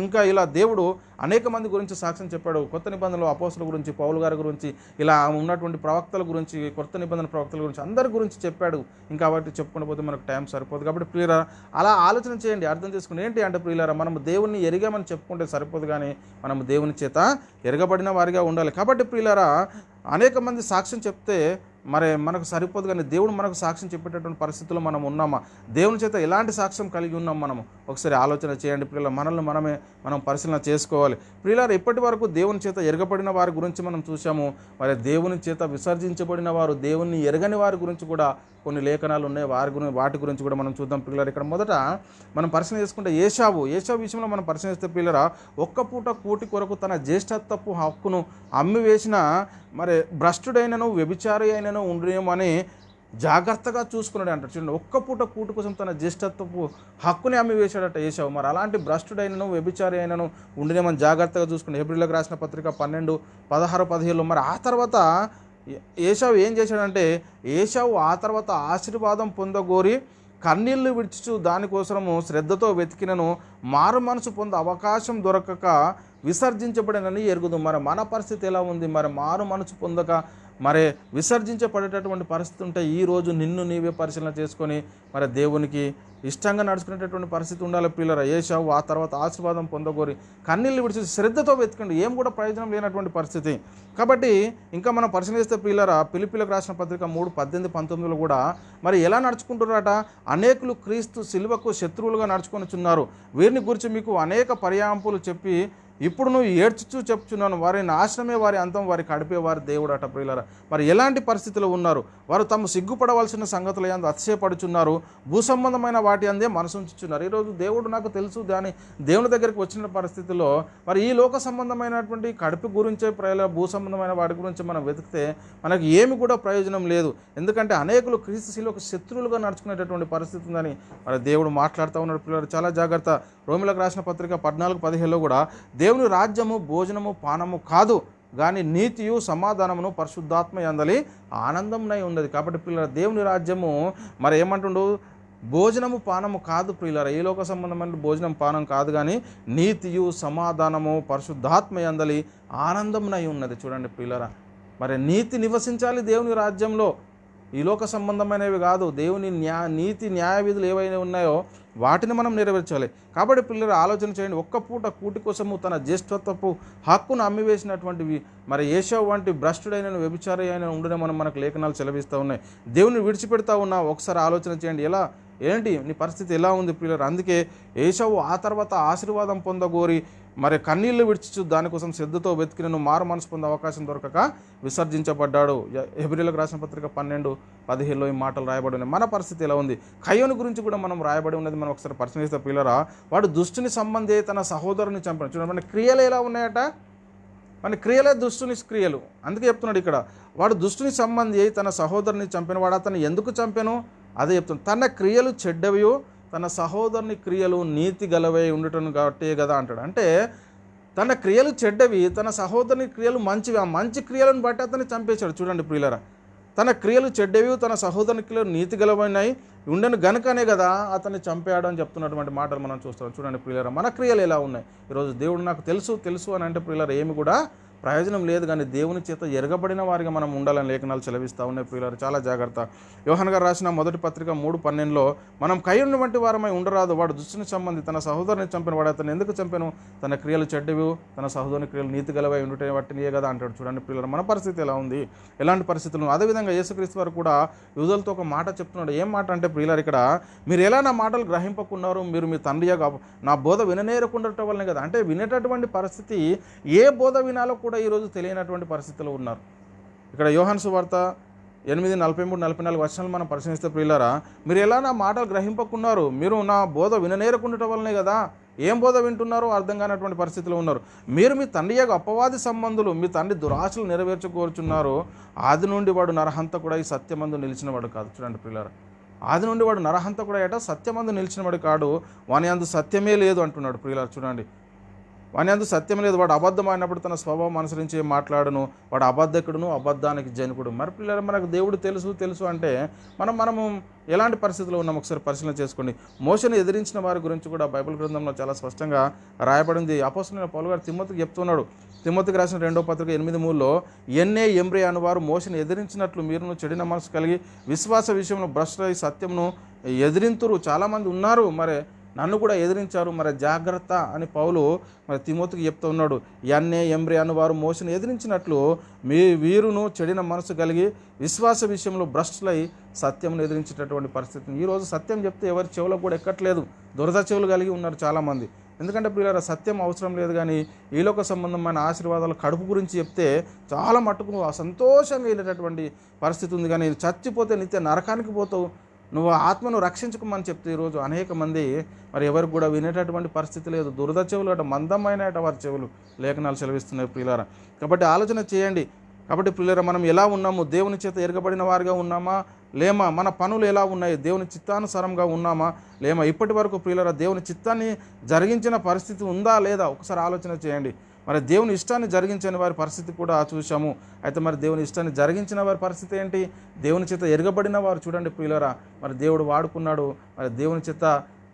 ఇంకా ఇలా దేవుడు అనేక మంది గురించి సాక్ష్యం చెప్పాడు. కొత్త నిబంధనలో అపోస్తలుల గురించి, పౌలు గారి గురించి, ఇలా ఉన్నటువంటి ప్రవక్తల గురించి, కొత్త నిబంధన ప్రవక్తల గురించి అందరి గురించి చెప్పాడు. ఇంకా వాటి చెప్పుకుంటూ పోతే మనకు టైం సరిపోదు. కాబట్టి ప్రియులారా అలా ఆలోచన చేయండి, అర్థం చేసుకుని ఏంటి అంటే ప్రియులారా మనము దేవుణ్ణి ఎరిగామని చెప్పుకుంటే సరిపోదు, కానీ మనము దేవుని చేత ఎరగబడిన వారిగా ఉండాలి. కాబట్టి ప్రియులారా అనేక మంది సాక్ష్యం చెప్తే మరి మనకు సరిపోదు, కానీ దేవుడు మనకు సాక్ష్యం చెప్పేటటువంటి పరిస్థితుల్లో మనం ఉన్నామా? దేవుని చేత ఎలాంటి సాక్ష్యం కలిగి ఉన్నాం మనము? ఒకసారి ఆలోచన చేయండి ప్రియులారా. మనల్ని మనం పరిశీలన చేసుకోవాలి ప్రియులారా. ఇప్పటి వరకు దేవుని చేత ఎరగబడిన వారి గురించి మనం చూసాము. మరి దేవుని చేత విసర్జించబడిన వారు, దేవుని ఎరగని వారి గురించి కూడా కొన్ని లేఖనాలు ఉన్నాయి. వాటి గురించి కూడా మనం చూద్దాం ప్రియులారా. ఇక్కడ మొదట మనం పరిశీలన చేసుకుంటే ఏశావు విషయంలో మనం పరిశీలన చేస్తే ప్రియులారా, ఒక్క పూట కూటి కొరకు తన జ్యేష్ఠత్వపు హక్కును అమ్మివేసిన మరి భ్రష్టుడైనను వ్యభిచారి అయినను ఉండేమని జాగ్రత్తగా చూసుకున్నాడు అంటారు. చూడండి, ఒక్క పూట కూటి కోసం తన జ్యేష్ఠత్వపు హక్కుని అమ్మివేశాడట ఏశావు. మరి అలాంటి భ్రష్టుడైనను వ్యభిచారి అయినను ఉండేమని జాగ్రత్తగా చూసుకున్నాడు. హెబ్రీయులకు రాసిన పత్రిక 12, 16, 17. మరి ఆ తర్వాత ఏశావు ఏం చేశాడంటే, ఏశావు ఆ తర్వాత ఆశీర్వాదం పొందగోరి కన్నీళ్లు విడిచుచు దానికోసము శ్రద్ధతో వెతికినను మారు మనసు పొంద అవకాశం దొరకక విసర్జించబడినని ఎరుగుదు. మరి మన పరిస్థితి ఎలా ఉంది? మరి మారు మనసు పొందక మరి విసర్జించబడేటటువంటి పరిస్థితి ఉంటే ఈరోజు నిన్ను నీవే పరిశీలన చేసుకొని మరి దేవునికి ఇష్టంగా నడుచుకునేటటువంటి పరిస్థితి ఉండాలి ప్రియులారా. ఏశావు ఆ తర్వాత ఆశీర్వాదం పొందగోరి కన్నీళ్ళు విడిచి శ్రద్ధతో వెతకండి, ఏం కూడా ప్రయోజనం లేనటువంటి పరిస్థితి. కాబట్టి ఇంకా మనం పరిశీలిస్తే ప్రియులారా, ఫిలిప్పీయులకు రాసిన పత్రిక 3, 18, 19లో కూడా మరి ఎలా నడుచుకుంటున్నారట? అనేకులు క్రీస్తు శిలువకు శత్రువులుగా నడుచుకొనిచున్నారు. వీరిని గురించి మీకు అనేక పర్యాంపులు చెప్పి ఇప్పుడు నువ్వు ఏడ్చుచూ చెప్తున్నాను, వారి నాశనమే వారి అంతం, వారి కడిపే వారి దేవుడు అట ప్రియులారా. మరి ఎలాంటి పరిస్థితులు ఉన్నారు? వారు తమ సిగ్గుపడవలసిన సంగతులు యందు అతిశయపడుచున్నారు, భూ సంబంధమైన వాటి అందే మనసు ఉంచుచున్నారు. ఈరోజు దేవుడు నాకు తెలుసు దాని దేవుని దగ్గరికి వచ్చిన పరిస్థితుల్లో మరి ఈ లోక సంబంధమైనటువంటి కడుపు గురించే భూ సంబంధమైన వాటి గురించి మనం వెతికితే మనకి ఏమి కూడా ప్రయోజనం లేదు. ఎందుకంటే అనేకులు క్రీస్తు శిలువకు శత్రువులుగా నడుచుకునేటటువంటి పరిస్థితి ఉందని మరి దేవుడు మాట్లాడుతూ ఉన్నాడు పిల్లలు. చాలా జాగ్రత్త. రోమిలకు రాసిన పత్రిక 14, 15లో కూడా దేవుని రాజ్యము భోజనము పానము కాదు, కానీ నీతియు సమాధానమును పరిశుద్ధాత్మ యందలి ఆనందంనై ఉన్నది. కాబట్టి పిల్లల దేవుని రాజ్యము మరి ఏమంటుండు? భోజనము పానము కాదు ప్రియులారా, ఈ లోక సంబంధమైన భోజనం పానం కాదు, కానీ నీతియు సమాధానము పరిశుద్ధాత్మ యందలి ఆనందంనై ఉన్నది. చూడండి ప్రియులారా, మరి నీతి నివసించాలి దేవుని రాజ్యంలో, ఈ లోక సంబంధమైనవి కాదు. దేవుని నీతి న్యాయ విధులు ఏవైనా ఉన్నాయో వాటిని మనం నెరవేర్చాలి. కాబట్టి పిల్లలు ఆలోచన చేయండి. ఒక్క పూట కూటి కోసము తన జ్యేష్ఠత్వపు హక్కును అమ్మివేసినటువంటివి మరి ఏశావు వంటి భ్రష్టుడైన వ్యభిచారి అయిన ఉండడం మనకు లేఖనాలు సెలవిస్తూ ఉన్నాయి. దేవుని విడిచిపెడతా ఉన్నా ఒకసారి ఆలోచన చేయండి. ఏంటి నీ పరిస్థితి ఎలా ఉంది పిల్లలు? అందుకే ఏశావు ఆ తర్వాత ఆశీర్వాదం పొందగోరి మరి కన్నీళ్లు విడిచి దానికోసం శ్రద్ధతో వెతికినను మారు మనసు పొందే అవకాశం దొరకక విసర్జించబడ్డాడు. హెబ్రీయులకు రాసిన పత్రిక 12, 15లో ఈ మాటలు రాయబడి ఉన్నాయి. మన పరిస్థితి ఎలా ఉంది? కయ్యోను గురించి కూడా మనం రాయబడి ఉన్నది మనం ఒకసారి పరిశీలిస్తే పిల్లరా, వాడు దుష్టుని సంబంధి తన సహోదరుని చంపాడు. చూడండి, మన క్రియలు ఎలా ఉన్నాయట? మన క్రియలే దుష్టుని క్రియలు. అందుకే చెప్తున్నాడు ఇక్కడ, వాడు దుష్టుని సంబంధి తన సహోదరుని చంపిన వాడు అతను ఎందుకు చంపాను అదే చెప్తున్నాడు. తన క్రియలు చెడ్డవియో తన సహోదరుని క్రియలు నీతి గలవై ఉండటం కాబట్టే కదా అంటాడు. అంటే తన క్రియలు చెడ్డవి, తన సహోదరుని క్రియలు మంచివి. ఆ మంచి క్రియలను బట్టి అతన్ని చంపేశాడు. చూడండి ప్రియులరా, తన క్రియలు చెడ్డవి, తన సహోదరుని క్రియలు నీతి గలవైనాయి ఉండను గనుకనే కదా అతన్ని చంపాడు అని చెప్తున్నటువంటి మాటలు మనం చూస్తాం. చూడండి ప్రియులరా, మన క్రియలు ఎలా ఉన్నాయి? ఈరోజు దేవుడు నాకు తెలుసు అని అంటే ప్రియులరా ఏమి కూడా ప్రయోజనం లేదు. కానీ దేవుని చేత ఎరగబడిన వారిగా మనం ఉండాలని లేఖనాలు సెలవిస్తూ ఉన్నాయి ప్రియులారు. చాలా జాగ్రత్త. యోహాను గారు రాసిన మొదటి పత్రిక 3:12లో మనం కయ్యూను వంటి వారమై ఉండరాదు, వాడు దుష్టుని సంబంధి తన సహోదరుని చంపిన వాడు అతను ఎందుకు చంపాను? తన క్రియలు చెడ్డవి, తన సహోదరుని క్రియలు నీతి గలవై ఉండుటే వాటిని కదా అంటాడు. చూడండి ప్రియులారు, మన పరిస్థితి ఎలా ఉంది? ఎలాంటి పరిస్థితులు? అదేవిధంగా యేసుక్రీస్తు వారు కూడా యూదులతో ఒక మాట చెప్తున్నాడు. ఏం మాట అంటే ప్రియులారు, ఇక్కడ మీరు ఎలా నా మాటలు గ్రహింపకున్నారు, మీరు మీ తండ్రిగా నా బోధ విననేరకుండటం వల్లనే కదా. అంటే వినేటటువంటి పరిస్థితి, ఏ బోధ వినాలో కూడా ఈరోజు తెలియనటువంటి పరిస్థితుల్లో ఉన్నారు. ఇక్కడ యోహాను సువార్త 8:43-44 వచనాలు మనం పరిశీలిస్తే ప్రియులారా, మీరు ఎలా నా మాటలు గ్రహింపకున్నారు, మీరు నా బోధ విననేరకుండటం వల్లనే కదా. ఏం బోధ వింటున్నారో అర్థం కానటువంటి పరిస్థితిలో ఉన్నారు. మీరు మీ తండ్రి యొక్క అపవాది సంబంధులు, మీ తండ్రి దురాశలు నెరవేర్చుకోరుచున్నారు. ఆది నుండి వాడు నరహంతకుడై సత్యమందు నిలిచినవాడు కాదు. చూడండి ప్రియులారా, ఆది నుండి వాడు నరహంతకుడైట సత్యమందు నిలిచినవాడు కాడు, వాని అందు సత్యమే లేదు అంటున్నాడు ప్రియులారా. చూడండి, వాని అందు సత్యం లేదు, వాడు అబద్ధం అయినప్పుడు తన స్వభావం అనుసరించి మాట్లాడును, వాడు అబద్ధకుడును అబద్ధానికి జనకుడు. మరి పిల్లలు మనకు దేవుడు తెలుసు అంటే మనము ఎలాంటి పరిస్థితుల్లో ఉన్నాం ఒకసారి పరిశీలన చేసుకోండి. మోషేను ఎదిరించిన వారి గురించి కూడా బైబిల్ గ్రంథంలో చాలా స్పష్టంగా రాయబడింది. అపోస్తలుడైన పౌలు గారు తిమోతికి చెప్తున్నాడు. తిమోతికి రాసిన 2వ పత్రిక 8:3లో ఎన్నే ఎంబ్రే అనువారు మోషేను ఎదిరించినట్లు మీరును చెడిన మనసు కలిగి విశ్వాస విషయంలో భ్రష్టులై సత్యంను ఎదిరింతురు. చాలామంది ఉన్నారు. మరి నన్ను కూడా ఎదిరించారు, మరి జాగ్రత్త అని పౌలు మరి తిమోతికి చెప్తూ ఉన్నాడు. యన్నే ఎంబ్రే అను వారు మోషను ఎదిరించినట్లు వీరును చెడిన మనసు కలిగి విశ్వాస విషయంలో భ్రష్టులై సత్యంను ఎదిరించేటటువంటి పరిస్థితిని. ఈరోజు సత్యం చెప్తే ఎవరి చెవులకు కూడా ఎక్కట్లేదు, దురద చెవులు కలిగి ఉన్నారు చాలామంది. ఎందుకంటే ప్రియులారా, సత్యం అవసరం లేదు, కానీ ఈలోక సంబంధమైన ఆశీర్వాదాలు కడుపు గురించి చెప్తే చాలా మట్టుకు సంతోషంగా వెళ్ళేటటువంటి పరిస్థితి ఉంది. కానీ చచ్చిపోతే నిత్య నరకానికి పోతావు, నువ్వు ఆత్మను రక్షించుకోమని చెప్తే ఈరోజు అనేక మంది మరి ఎవరికి కూడా వినేటటువంటి పరిస్థితి లేదు. దురద చెవులు అట, మందమైన వారి చెవులు లేఖనాలు సెలవిస్తున్నాయి ప్రియులారా. కాబట్టి ఆలోచన చేయండి. కాబట్టి ప్రియులారా, మనం ఎలా ఉన్నాము? దేవుని చేత ఎరగబడిన వారిగా ఉన్నామా లేమా? మన పనులు ఎలా ఉన్నాయి? దేవుని చిత్తానుసారంగా ఉన్నామా లేమా? ఇప్పటి వరకు ప్రియులారా, దేవుని చిత్తాన్ని జరిగించిన పరిస్థితి ఉందా లేదా? ఒకసారి ఆలోచన చేయండి. మరి దేవుని ఇష్టాన్ని జరిగించని వారి పరిస్థితి కూడా చూసాము. అయితే మరి దేవుని ఇష్టాన్ని జరిగించిన వారి పరిస్థితి ఏంటి? దేవుని చేత ఎరగబడిన వారు చూడండి ప్రియులారా, మరి దేవుడు వాడుకున్నాడు. మరి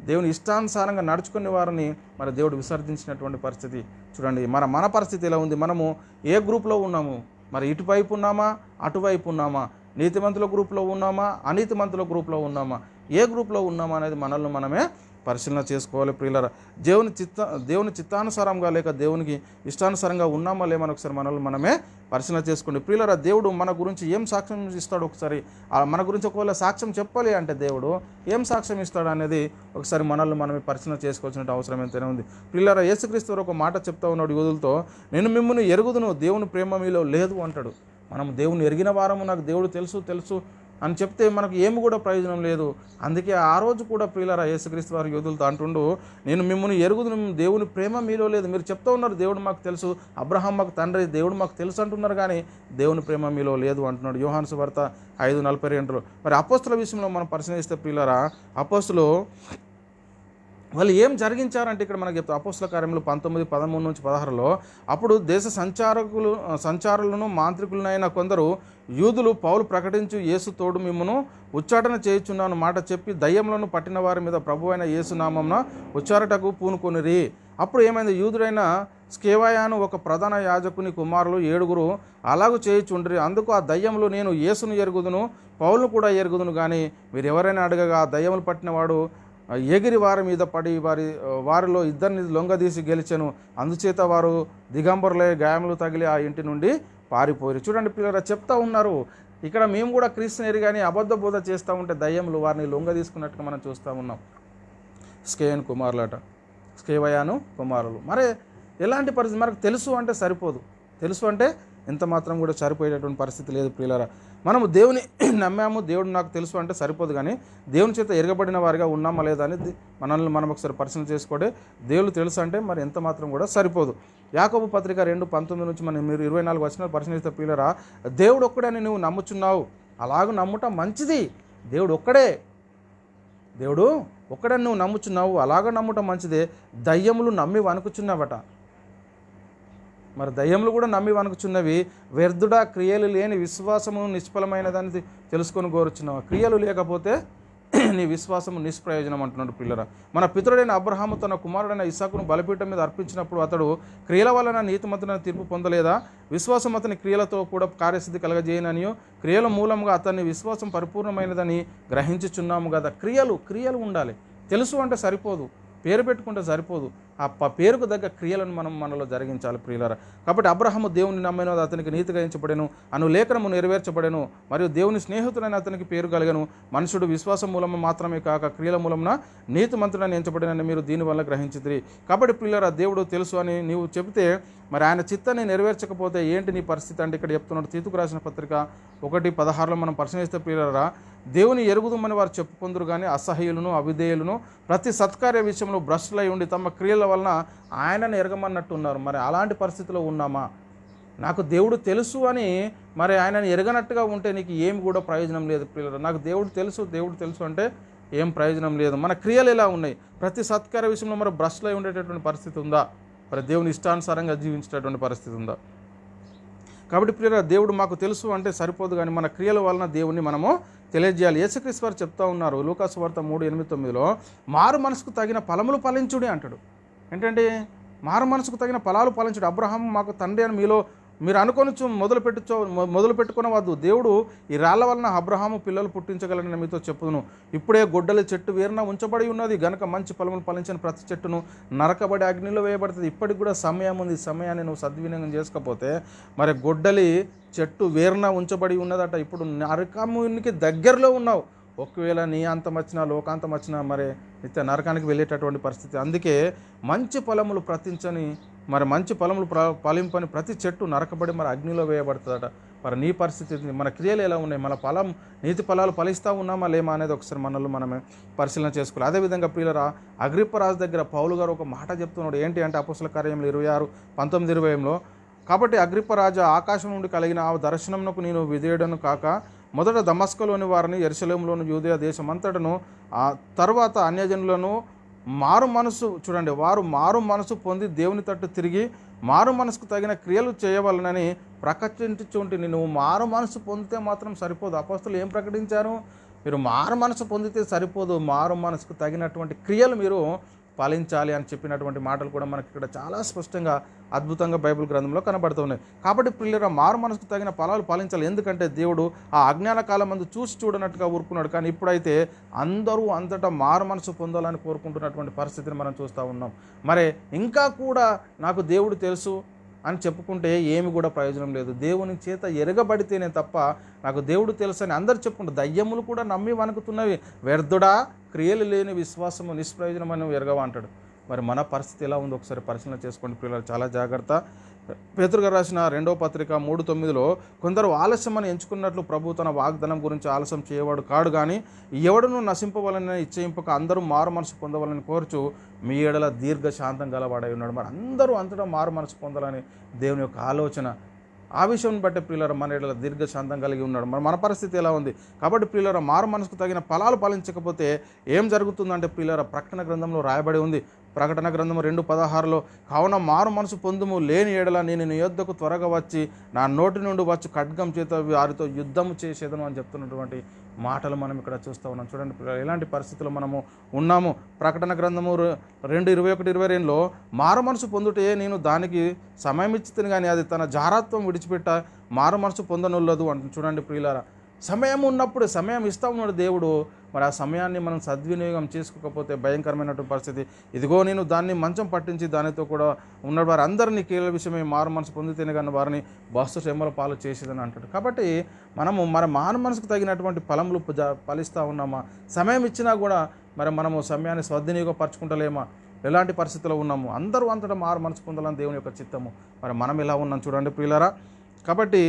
దేవుని ఇష్టానుసారంగా నడుచుకునే వారిని మరి దేవుడు విసర్జించినటువంటి పరిస్థితి చూడండి. మన పరిస్థితి ఎలా ఉంది? మనము ఏ గ్రూప్లో ఉన్నాము? మరి ఇటువైపు ఉన్నామా అటువైపు ఉన్నామా? నీతిమంతుల గ్రూప్లో ఉన్నామా అనీతిమంతుల గ్రూప్లో ఉన్నామా? ఏ గ్రూప్లో ఉన్నామా అనేది మనల్ని మనమే పరిశీలన చేసుకోవాలి ప్రియులారా. దేవుని చిత్తానుసారంగా లేక దేవునికి ఇష్టానుసారంగా ఉన్నామా లేమని ఒకసారి మనల్ని మనమే పరిశీలన చేసుకోండి ప్రియులారా. దేవుడు మన గురించి ఏం సాక్ష్యం ఇస్తాడు? ఒకసారి మన గురించి ఒకవేళ సాక్ష్యం చెప్పాలి అంటే దేవుడు ఏం సాక్ష్యం ఇస్తాడు అనేది ఒకసారి మనల్ని మనమే పరిశీలన చేసుకోవాల్సిన అవసరం ఎంతైనా ఉంది ప్రియులారా. యేసుక్రీస్తు ఒక మాట చెప్తా ఉన్నాడు యూదులతో, నేను మిమ్మల్ని ఎరుగుదును, దేవుని ప్రేమ మీలో లేదు అంటాడు. మనం దేవుని ఎరిగిన వారము, నాకు దేవుడు తెలుసు అని చెప్తే మనకు ఏమి కూడా ప్రయోజనం లేదు. అందుకే ఆ రోజు కూడా ప్రియులారా యేసుక్రీస్తు వారి యూదులతో అంటుండు, నేను మిమ్మల్ని ఎరుగుదును, దేవుని ప్రేమ మీలో లేదు. మీరు చెప్తా ఉన్నారు దేవుడు మాకు తెలుసు, అబ్రహాం మాకు తండ్రి, దేవుడు మాకు తెలుసు అంటున్నారు, కానీ దేవుని ప్రేమ మీలో లేదు అంటున్నాడు. యోహాను సువార్త 5:42. మరి అపోస్తుల విషయంలో మనం పరిశీలిస్తే ప్రియులారా, అపోస్తులు వాళ్ళు ఏం జరిగించారంటే ఇక్కడ మనకు చెప్తారు. అపోస్తుల కార్యములు 19:13-16 అప్పుడు దేశ సంచారులను మాంత్రికులనైన కొందరు యూదులు పౌలు ప్రకటించు యేసు తోడు మిమ్మును ఉచ్చాటన చేయుచున్నాను మాట చెప్పి దయ్యములను పట్టిన వారి మీద ప్రభువైన యేసు నామమున ఉచ్చారటకు పూనుకొనిరి. అప్పుడు ఏమైంది? యూదుడైన స్కేవాయాను ఒక ప్రధాన యాజకుని కుమారులు 7 అలాగూ చేయుచుండ్రి. అందుకు ఆ దయ్యములు, నేను యేసును ఎరుగుదును, పౌలును కూడా ఎరుగుదును, కానీ మీరు ఎవరైనా అడగగా ఆ దయ్యములు పట్టినవాడు ఎగిరి వారి మీద పడి వారిలో 2 లొంగదీసి గెలిచెను. అందుచేత వారు దిగంబరులై గాయములు తగిలి ఆ ఇంటి నుండి పారిపోయారు. చూడండి పిల్లరా, చెప్తా ఉన్నారు ఇక్కడ, మేము కూడా క్రీస్తుని ఎరిగాని అబద్ధ బోధ చేస్తూ ఉంటే దయ్యములు వారిని లొంగ తీసుకున్నట్టుగా మనం చూస్తూ ఉన్నాం. స్కేవయాను కుమారులు. మరి ఎలాంటి పరిస్థితి? మనకు తెలుసు అంటే సరిపోదు, తెలుసు అంటే ఎంత మాత్రం కూడా సరిపోయేటటువంటి పరిస్థితి లేదు ప్రియులారా. మనము దేవుని నమ్మాము, దేవుడు నాకు తెలుసు అంటే సరిపోదు, కానీ దేవుని చేత ఎరగబడిన వారిగా ఉన్నామా లేదా అని మనల్ని మనం ఒకసారి పరిశీలన చేసుకోండి. దేవుడు తెలుసు అంటే మరి ఎంత మాత్రం కూడా సరిపోదు. యాకోబు పత్రిక 2:19 మనం మీరు 24 వచనాలు పరిశీలిస్తే ప్రియులారా, దేవుడు ఒక్కడని నువ్వు నమ్ముచున్నావు, అలాగూ నమ్ముట మంచిది. దేవుడు ఒక్కడని నువ్వు నమ్ముచున్నావు, అలాగ నమ్ముట మంచిదే. దయ్యములు నమ్మి వణుకుచున్నావట. మరి దయ్యములు కూడా నమ్మి వణుకుచున్నవి. వ్యర్థుడా, క్రియలు లేని విశ్వాసము నిష్ఫలమైనదని తెలుసుకొని కోరుచున్నావు. క్రియలు లేకపోతే నీ విశ్వాసము నిష్ప్రయోజనం అంటున్నాడు పిల్లరా. మన పితరుడైన అబ్రహాము తన కుమారుడైన ఇస్సాకును బలిపీఠం మీద అర్పించినప్పుడు అతడు క్రియల వలన నీతిమంతుడైన తీర్పు పొందలేదా? విశ్వాసం అతని క్రియలతో కూడా కార్యసిద్ధి కలగజేయననియో క్రియల మూలంగా అతని విశ్వాసం పరిపూర్ణమైనదని గ్రహించుచున్నాము కదా. క్రియలు ఉండాలి. తెలుసు అంటే సరిపోదు, పేరు పెట్టుకుంటే సరిపోదు, ఆ పేరుకు తగ్గ క్రియలను మనం మనలో జరిగించాలి ప్రియులారా. కాబట్టి అబ్రహాము దేవుని నమ్మిన అతనికి నీతిగా ఎంచబడెను, అనులేఖనము నెరవేర్చబడెను, మరియు దేవుని స్నేహితుడైన అతనికి పేరు కలిగను. మనుషుడు విశ్వాసం మూలము మాత్రమే కాక క్రియల మూలమున నీతిమంతుడని ఎంచబడినని మీరు దీనివల్ల గ్రహించితిరి. కాబట్టి ప్రియులారా, దేవుడు తెలుసు అని నీవు చెబితే మరి ఆయన చిత్తాన్ని నెరవేర్చకపోతే ఏంటి నీ పరిస్థితి అంటే ఇక్కడ చెప్తున్నాడు. తీతుకు రాసిన పత్రిక 1:16 మనం పరిశీలిస్తే ప్రియులారా, దేవుని ఎరుగుదమని వారు చెప్పుకుందరు, కానీ అసహ్యులను అవిధేయులను ప్రతి సత్కార్య విషయంలో భ్రష్టులై ఉండి తమ క్రియల వలన ఆయనను ఎరగమన్నట్టు ఉన్నారు. మరి అలాంటి పరిస్థితిలో ఉన్నామా? నాకు దేవుడు తెలుసు అని మరి ఆయనను ఎరగనట్టుగా ఉంటే నీకు ఏమి కూడా ప్రయోజనం లేదు ప్రియులారా. నాకు దేవుడు తెలుసు అంటే ఏం ప్రయోజనం లేదు. మన క్రియలు ఎలా ఉన్నాయి? ప్రతి సత్కార్య విషయంలో మరి భ్రష్టులై ఉండేటటువంటి పరిస్థితి ఉందా? మరి దేవుని ఇష్టానుసారంగా జీవించేటటువంటి పరిస్థితి ఉందా? కాబట్టి ప్రియులారా, దేవుడు మాకు తెలుసు అంటే సరిపోదు, కానీ మన క్రియల వలన దేవుణ్ణి మనము తెలియజేయాలి. యేసుక్రీస్తు వారు చెప్తా ఉన్నారు లూకాసు వార్త 3:8-9 మారు మనసుకు తగిన ఫలములు ఫలించుడి అంటాడు. ఏంటంటే మారు మనసుకు తగిన ఫలాలు ఫలించుడు. అబ్రహాము మాకు తండ్రి అని మీలో మీరు అనుకొనొచ్చు మొదలు పెట్టుకునవద్దు. దేవుడు ఈ రాళ్ల వలన అబ్రహాము పిల్లలు పుట్టించగలనని మీతో చెప్పుదును. ఇప్పుడే గొడ్డలి చెట్టు వేరున ఉంచబడి ఉన్నది గనుక మంచి ఫలములు ఫలించిన ప్రతి చెట్టును నరకబడి అగ్నిలో వేయబడుతుంది. ఇప్పటికి కూడా సమయం ఉంది. సమయాన్ని నువ్వు సద్వినియోగం చేసుకోకపోతే మరి గొడ్డలి చెట్టు వేరున ఉంచబడి ఉన్నదట. ఇప్పుడు నరకమునికి దగ్గరలో ఉన్నావు. ఒకవేళ నీ అంతం వచ్చినా లోకాంతం వచ్చినా మరి నిత్య నరకానికి వెళ్ళేటటువంటి పరిస్థితి. అందుకే మంచి ఫలములు మంచి ఫలములు ఫలింపని ప్రతి చెట్టు నరకబడి మరి అగ్నిలో వేయబడుతుందట. మరి నీ పరిస్థితి, మన క్రియలు ఎలా ఉన్నాయి, మన నీతి ఫలాలు ఫలిస్తూ ఉన్నామా లేమా అనేది ఒకసారి మనమే పరిశీలన చేసుకోవాలి. అదేవిధంగా ప్రియులరా, అగ్రిప్ప రాజు దగ్గర పౌలు గారు ఒక మాట చెప్తున్నాడు. ఏంటి అంటే అపోస్తల కార్యములు 26:19-20 కాబట్టి అగ్రిప్ప రాజా, ఆకాశం నుండి కలిగిన ఆ దర్శనమునకు నేను విధేయుడను కాక మొదట దమస్కలోని వారిని, యెరూషలేములోని యూదయ దేశమంతటను, ఆ తర్వాత అన్యజనులను వారు మారు మనసు పొంది దేవుని తట్టు తిరిగి మారు మనసుకు తగిన క్రియలు చేయవలనని ప్రకటించుచుంటిని. నువ్వు మారు మనసు పొందితే మాత్రం సరిపోదు. అపోస్తలులు ఏం ప్రకటించారు? మీరు మారు మనసు పొందితే సరిపోదు, మారు మనసుకు తగినటువంటి క్రియలు మీరు ఫలించాలి అని చెప్పినటువంటి మాటలు కూడా మనకి ఇక్కడ చాలా స్పష్టంగా అద్భుతంగా బైబిల్ గ్రంథంలో కనబడుతున్నాయి. కాబట్టి పిల్లల మారు మనసుకు తగిన ఫలాలు ఫలించాలి. ఎందుకంటే దేవుడు ఆ అజ్ఞాన కాలం మందు చూసి చూడనట్టుగా ఊరుకున్నాడు. కానీ ఇప్పుడైతే అందరూ అంతటా మారు మనసు పొందాలని కోరుకుంటున్నటువంటి పరిస్థితిని మనం చూస్తూ ఉన్నాం. మరి ఇంకా కూడా నాకు దేవుడు తెలుసు అని చెప్పుకుంటే ఏమి కూడా ప్రయోజనం లేదు. దేవుని చేత ఎరగబడితేనే తప్ప నాకు దేవుడు తెలుసు అని అందరు చెప్పుకుంటారు. దయ్యములు కూడా నమ్మి వణుకుతున్నవి. వ్యర్థుడా, క్రియలు లేని విశ్వాసము నిష్ప్రయోజనం అని ఎరగవా అంటాడు. మరి మన పరిస్థితి ఎలా ఉందో ఒకసారి పరిశీలన చేసుకోండి పిల్లలు. చాలా జాగ్రత్త. పేతురు గారు రాసిన 2వ పత్రిక 3:9 కొందరు ఆలస్యమని ఎంచుకున్నట్లు ప్రభు తన వాగ్దానం గురించి ఆలస్యం చేయవాడు కాడు, కానీ ఎవడును నశింపవాలని ఇచ్చేయింపక అందరూ మారు మనసు పొందవాలని కోరుచు మీ ఎడల దీర్ఘ శాంతం గలవాడై ఉన్నాడు. మరి అందరూ అంతటా మారు మనసు పొందాలని దేవుని యొక్క ఆలోచన. ఆ విషయం బట్టి ప్రియులారా మన ఎడల దీర్ఘ శాంతం కలిగి ఉన్నాడు. మరి మన పరిస్థితి ఎలా ఉంది? కాబట్టి ప్రియులారా మారు మనసుకు తగిన ఫలాలు ఫలించకపోతే ఏం జరుగుతుందంటే ప్రియులారా ప్రకటన గ్రంథంలో రాయబడి ఉంది. ప్రకటన గ్రంథము 2:16 కావున మారు మనసు పొందుము, లేని ఎడల నేను నీ యొద్దకు త్వరగా వచ్చి నా నోటి నుండి వచ్చి ఖడ్గం చేత వారితో యుద్ధము చేసేదను అని చెప్తున్నటువంటి మాటలు మనం ఇక్కడ చూస్తూ ఉన్నాం. చూడండి ఎలాంటి పరిస్థితుల్లో మనము ఉన్నాము. ప్రకటన గ్రంథము 2:21-22 మారు మనసు పొందుటే నేను దానికి సమయం ఇచ్చితిని, కానీ అది తన జారత్వం విడిచిపెట్ట మారు మనసు పొందనుల్లదు అంటుంది. చూడండి ప్రియులారా, సమయం ఉన్నప్పుడు సమయం ఇస్తూ ఉన్నాడు దేవుడు. మరి ఆ సమయాన్ని మనం సద్వినియోగం చేసుకోకపోతే భయంకరమైనటువంటి పరిస్థితి. ఇదిగో నేను దాన్ని మంచం పట్టించి దానితో కూడా ఉన్న వారు అందరినీ కీల విషయమే మారు మనసు పొందితేనే కానీ వారిని బస్సు శ్రమల పాలు చేసేదని అంటాడు. కాబట్టి మనము మారు మనసుకు తగినటువంటి ఫలములు ఫలిస్తూ ఉన్నామా? సమయం ఇచ్చినా కూడా మరి మనము సమయాన్ని సద్వినియోగపరచుకుంటలేమా? ఎలాంటి పరిస్థితుల్లో ఉన్నాము? అందరూ అంతటా మారు మనసు పొందాలని దేవుని యొక్క చిత్తము. మరి మనం ఎలా ఉన్నాం చూడండి ప్రియులారా. కాబట్టి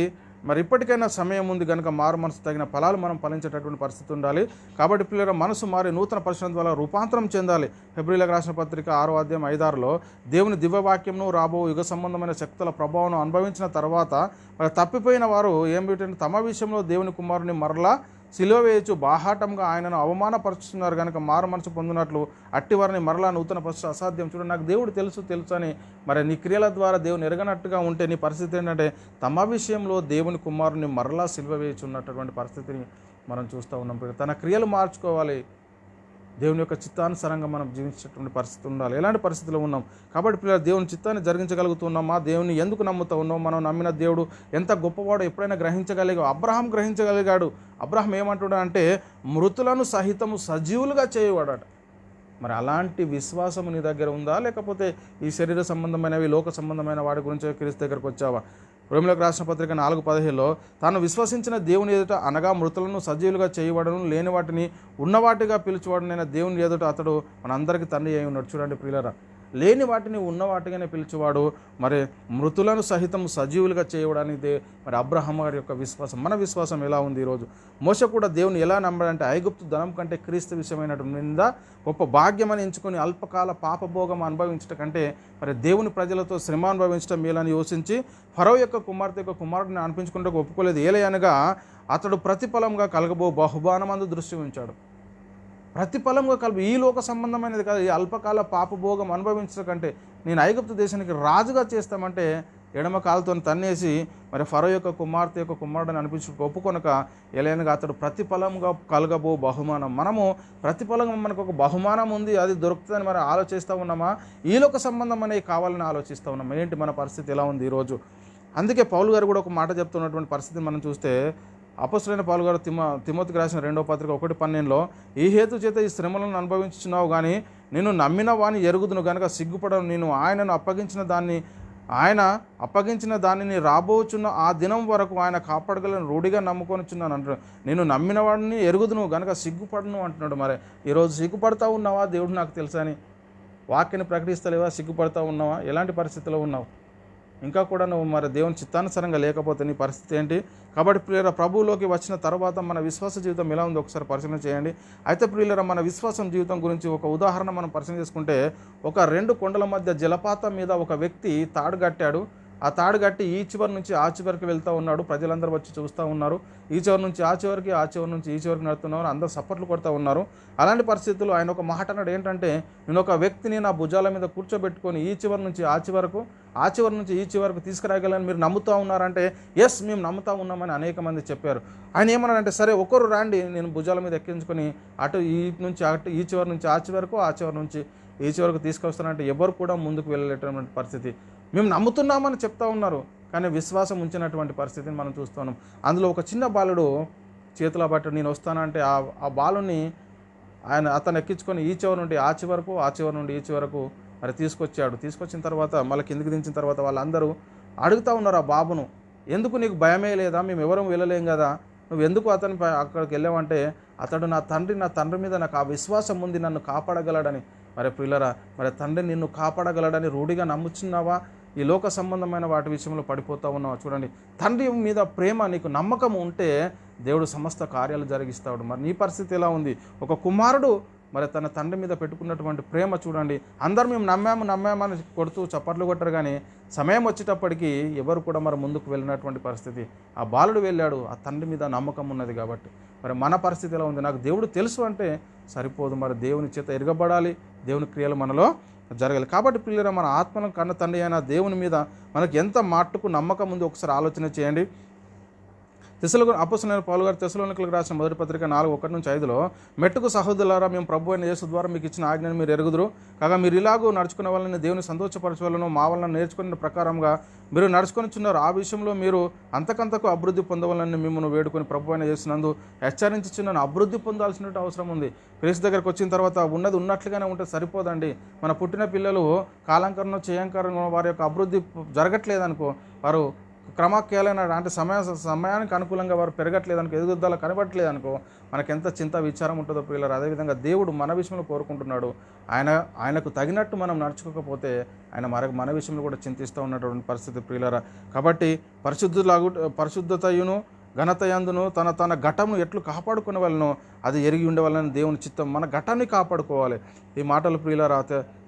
మరి ఇప్పటికైనా సమయం ఉంది కనుక మారు మనసు తగిన ఫలాలు మనం ఫలించేటటువంటి పరిస్థితి ఉండాలి. కాబట్టి పిల్లల మనసు మారి నూతన పరిశుద్ధత ద్వారా రూపాంతరం చెందాలి. హెబ్రీయులకు రాసిన పత్రిక 6:5-6 దేవుని దివ్యవాక్యంను రాబో యుగ సంబంధమైన శక్తుల ప్రభావం అనుభవించిన తర్వాత మరి తప్పిపోయిన వారు ఏమిటంటే తమ విషయంలో దేవుని కుమారుని మరలా సిలువ వేయచ్చు బాహాటంగా ఆయనను అవమానపరుచుతున్నారు కనుక మారు మనసు పొందినట్లు అట్టివారిని మరలా నూతన పరిస్థితి అసాధ్యం. చూడండి, నాకు దేవుడు తెలుసు అని మరి నీ క్రియల ద్వారా దేవుని ఎరగనట్టుగా ఉంటే నీ పరిస్థితి ఏంటంటే తమ విషయంలో దేవుని కుమారుని మరలా సిలువ వేయచున్నటువంటి పరిస్థితిని మనం చూస్తూ ఉన్నాం. తన క్రియలు మార్చుకోవాలి. దేవుని యొక్క చిత్తానుసారంగా మనం జీవించేటువంటి పరిస్థితి ఉండాలి. ఎలాంటి పరిస్థితిలో ఉన్నాం? కాబట్టి పిల్లలు దేవుని చిత్తాన్ని జరిగించగలుగుతున్నామా? దేవుని ఎందుకు నమ్ముతూ ఉన్నాం? మనం నమ్మిన దేవుడు ఎంత గొప్పవాడో ఎప్పుడైనా అబ్రహాం గ్రహించగలిగాడు. అబ్రహాం ఏమంటున్నాడు అంటే మృతులను సహితము సజీవులుగా చేయవాడట. మరి అలాంటి విశ్వాసము నీ దగ్గర ఉందా? లేకపోతే ఈ శరీర సంబంధమైనవి లోక సంబంధమైన వాటి గురించి క్రీస్తు దగ్గరకు వచ్చావా? రోమీయులకు రాసిన పత్రిక 4:15 తాను విశ్వసించిన దేవుని ఎదుట అనగా మృతులను సజీవులుగా చేయబడను, లేని వాటిని ఉన్నవాటిగా పిలుచువాడునైన దేవుని ఎదుట అతడు మనందరికీ తండ్రి అయి ఉన్నాడు. చూడండి ప్రియులారా, లేని వాటిని ఉన్నవాటిగానే పిలిచేవాడు. మరి మృతులను సహితం సజీవులుగా చేయడానికి మరి అబ్రహాం గారి యొక్క విశ్వాసం. మన విశ్వాసం ఎలా ఉంది ఈరోజు? మోషే కూడా దేవుని ఎలా నమ్మాడంటే ఐగుప్తు ధనం కంటే క్రీస్తు విషయమైనటువంటి నింద గొప్ప భాగ్యమని ఎంచుకొని అల్పకాల పాపభోగం అనుభవించట కంటే మరి దేవుని ప్రజలతో శ్రమ అనుభవించడం మేలని యోచించి ఫరో యొక్క కుమారుడిని అనిపించుకుంటూ ఒప్పుకోలేదు. ఏలయనగా అతడు ప్రతిఫలంగా కలగబో బహుమానమందు దృష్టి ఉంచాడు. ప్రతిఫలంగా ఈ లోక సంబంధమైనది కాదు, ఈ అల్పకాల పాపభోగం అనుభవించడం కంటే నేను ఐగుప్తు దేశానికి రాజుగా చేస్తామంటే ఎడమ కాలుతో తన్నేసి మరి ఫరో యొక్క కుమారుడిని అనిపించుకు ఒప్పుకొనక ఎలాగనగా అతడు ప్రతిఫలంగా కలగబో బహుమానం. మనము ప్రతిఫలంగా మనకు ఒక బహుమానం ఉంది, అది దొరుకుతుందని మరి ఆలోచిస్తూ ఉన్నామా? ఈ లోక సంబంధం అనేవి కావాలని ఆలోచిస్తూ ఉన్నామా? ఏంటి మన పరిస్థితి ఎలా ఉంది ఈరోజు? అందుకే పౌలు గారు కూడా ఒక మాట చెప్తున్నటువంటి పరిస్థితిని మనం చూస్తే, అపొస్తలుడైన పౌలు గారు తిమోతికి రాసిన 2వ పత్రిక 1:12లో, ఈ హేతు చేత ఈ శ్రమలను అనుభవించుచున్నావు కానీ నేను నమ్మిన వాని ఎరుగుదును గనుక సిగ్గుపడను, నేను ఆయన అప్పగించిన దానిని రాబోచున్న ఆ దినం వరకు ఆయన కాపాడగలను రూఢిగా నమ్ముకొనిచున్నాను అంటాడు. నేను నమ్మిన వాడిని ఎరుగుదును గనుక సిగ్గుపడను అంటున్నాడు. మరి ఈరోజు సిగ్గుపడతా ఉన్నావా? దేవుడు నాకు తెలుసా అని వాక్యాన్ని ప్రకటిస్తలేవా? సిగ్గుపడతా ఉన్నావా? ఎలాంటి పరిస్థితిలో ఉన్నావు? ఇంకా కూడా నువ్వు మరి దేవుని చిత్తానుసారంగా లేకపోతే నీ పరిస్థితి ఏంటి? కాబట్టి ప్రియులరా, ప్రభువులోకి వచ్చిన తర్వాత మన విశ్వాస జీవితం ఎలా ఉందో ఒకసారి పరిశీలన చేయండి. అయితే ప్రియులరా, మన విశ్వాసం జీవితం గురించి ఒక ఉదాహరణ మనం పరిశీలన చేసుకుంటే, ఒక 2 కొండల మధ్య జలపాతం మీద ఒక వ్యక్తి తాడు కట్టాడు. ఆ తాడు కట్టి ఈ చివరి నుంచి ఆ చివరికి వెళ్తూ ఉన్నాడు. ప్రజలందరూ వచ్చి చూస్తూ ఉన్నారు. ఈ చివరి నుంచి ఆ చివరికి, ఆ చివరి నుంచి ఈ చివరికి నడుతున్నారు. అందరూ సపోర్ట్లు కొడుతూ ఉన్నారు. అలాంటి పరిస్థితుల్లో ఆయన ఒక మాట అన్నాడు. ఏంటంటే, నేను ఒక వ్యక్తిని నా భుజాల మీద కూర్చోబెట్టుకొని ఈ చివరి నుంచి ఆ చివరకు, ఆ చివరి నుంచి ఈ చివరకు తీసుకురాగలని మీరు నమ్ముతూ ఉన్నారంటే, ఎస్ మేము నమ్ముతూ ఉన్నామని అనేక మంది చెప్పారు. ఆయన ఏమన్నాడంటే, సరే ఒకరు రాండి, నేను భుజాల మీద ఎక్కించుకొని అటు ఈ నుంచి అటు ఈ చివరి నుంచి ఆ చివరకు, ఆ చివరి నుంచి ఈ చివరకు తీసుకొస్తానంటే ఎవరు కూడా ముందుకు వెళ్ళలేటువంటి పరిస్థితి. మేము నమ్ముతున్నామని చెప్తా ఉన్నారు, కానీ విశ్వాసం ఉంచినటువంటి పరిస్థితిని మనం చూస్తున్నాం. అందులో ఒక చిన్న బాలుడు చేతుల బట్టి నేను వస్తానంటే ఆ బాలుని అతను ఎక్కించుకొని ఈ చివరి నుండి ఆ చివరకు, ఆ చివరి నుండి ఈ చివరకు మరి తీసుకొచ్చాడు. తీసుకొచ్చిన తర్వాత మళ్ళీ కిందికి దించిన తర్వాత వాళ్ళందరూ అడుగుతూ ఉన్నారు ఆ బాబును, ఎందుకు నీకు భయమే లేదా? మేము ఎవరూ వెళ్ళలేం కదా, నువ్వు ఎందుకు అక్కడికి వెళ్ళావంటే, అతడు నా తండ్రి మీద నాకు ఆ విశ్వాసం ఉంది, నన్ను కాపాడగలడని. మరి ప్రియులరా, మరి తండ్రి నిన్ను కాపాడగలడని రూఢిగా నమ్ముచున్నావా? ఈ లోక సంబంధమైన వాటి విషయంలో పడిపోతూ ఉన్నావా? చూడండి, తండ్రి మీద ప్రేమ నీకు నమ్మకం ఉంటే దేవుడు సమస్త కార్యాలు జరిగిస్తాడు. మరి నీ పరిస్థితి ఎలా ఉంది? ఒక కుమారుడు మరి తన తండ్రి మీద పెట్టుకున్నటువంటి ప్రేమ చూడండి. అందరూ మేము నమ్మామని కొడుతూ చప్పట్లు కొట్టరు, కానీ సమయం వచ్చేటప్పటికి ఎవరు కూడా మరి ముందుకు వెళ్ళినటువంటి పరిస్థితి. ఆ బాలుడు వెళ్ళాడు, ఆ తండ్రి మీద నమ్మకం ఉన్నది కాబట్టి. మరి మన పరిస్థితి ఎలా ఉంది? నాకు దేవుడు తెలుసు అంటే సరిపోదు, మరి దేవుని చేత ఎరగబడాలి, దేవుని క్రియలు మనలో జరగాలి. కాబట్టి పిల్లరా, మన ఆత్మను కన్న తండ్రి అయిన దేవుని మీద మనకు ఎంత మట్టుకు నమ్మకం ఉంది ఒకసారి ఆలోచన చేయండి. అపొస్తలుడైన పౌలు గారు తెస్సలోనికీయులకు రాసిన 1వ పత్రిక 4:1-5లో, మెట్టుకు సహోదరులారా, మేము ప్రభు అయిన యేసు ద్వారా మీకు ఇచ్చిన ఆజ్ఞను మీరు ఎరుగుదురు కాగా మీరు ఇలాగూ నడుచుకునే వాళ్ళని దేవుని సంతోషపరచవలను మా వలన నేర్చుకున్న ప్రకారంగా మీరు నడుచుకొనిచున్నారు. ఆ విషయంలో మీరు అంతకంతకు అభివృద్ధి పొందవాలని మిమ్మల్ని వేడుకొని ప్రభు అయిన యేసునందు హెచ్చరించుచున్నాను. అభివృద్ధి పొందాల్సిన అవసరం ఉంది. క్రీస్తు దగ్గరకు వచ్చిన తర్వాత ఉన్నది ఉన్నట్లుగానే ఉంటే సరిపోదండి. మన పుట్టిన పిల్లలు కాలంకరణ చేయంకరణ వారి యొక్క అభివృద్ధి జరగట్లేదనుకో, వారు క్రమకేలైన అంటే సమయానికి అనుకూలంగా వారు పెరగట్లేదనుకో, ఎదుగుదల కనబడట్లేదనుకో, మనకెంత చింత విచారం ఉంటుందో ప్రియులారా. అదేవిధంగా దేవుడు మన విషయంలో కోరుకుంటున్నాడు. ఆయనకు తగినట్టు మనం నడుచుకోకపోతే ఆయన మన విషయంలో కూడా చింతిస్తూ ఉన్నటువంటి పరిస్థితి ప్రియులారా. కాబట్టి పరిశుద్ధతయును ఘనతయందును తన ఘటమును ఎట్లు కాపాడుకునే వాళ్ళను అది ఎరిగి ఉండవాలని దేవుని చిత్తం. మన ఘటాన్ని కాపాడుకోవాలి. ఈ మాటలు ప్రియులారా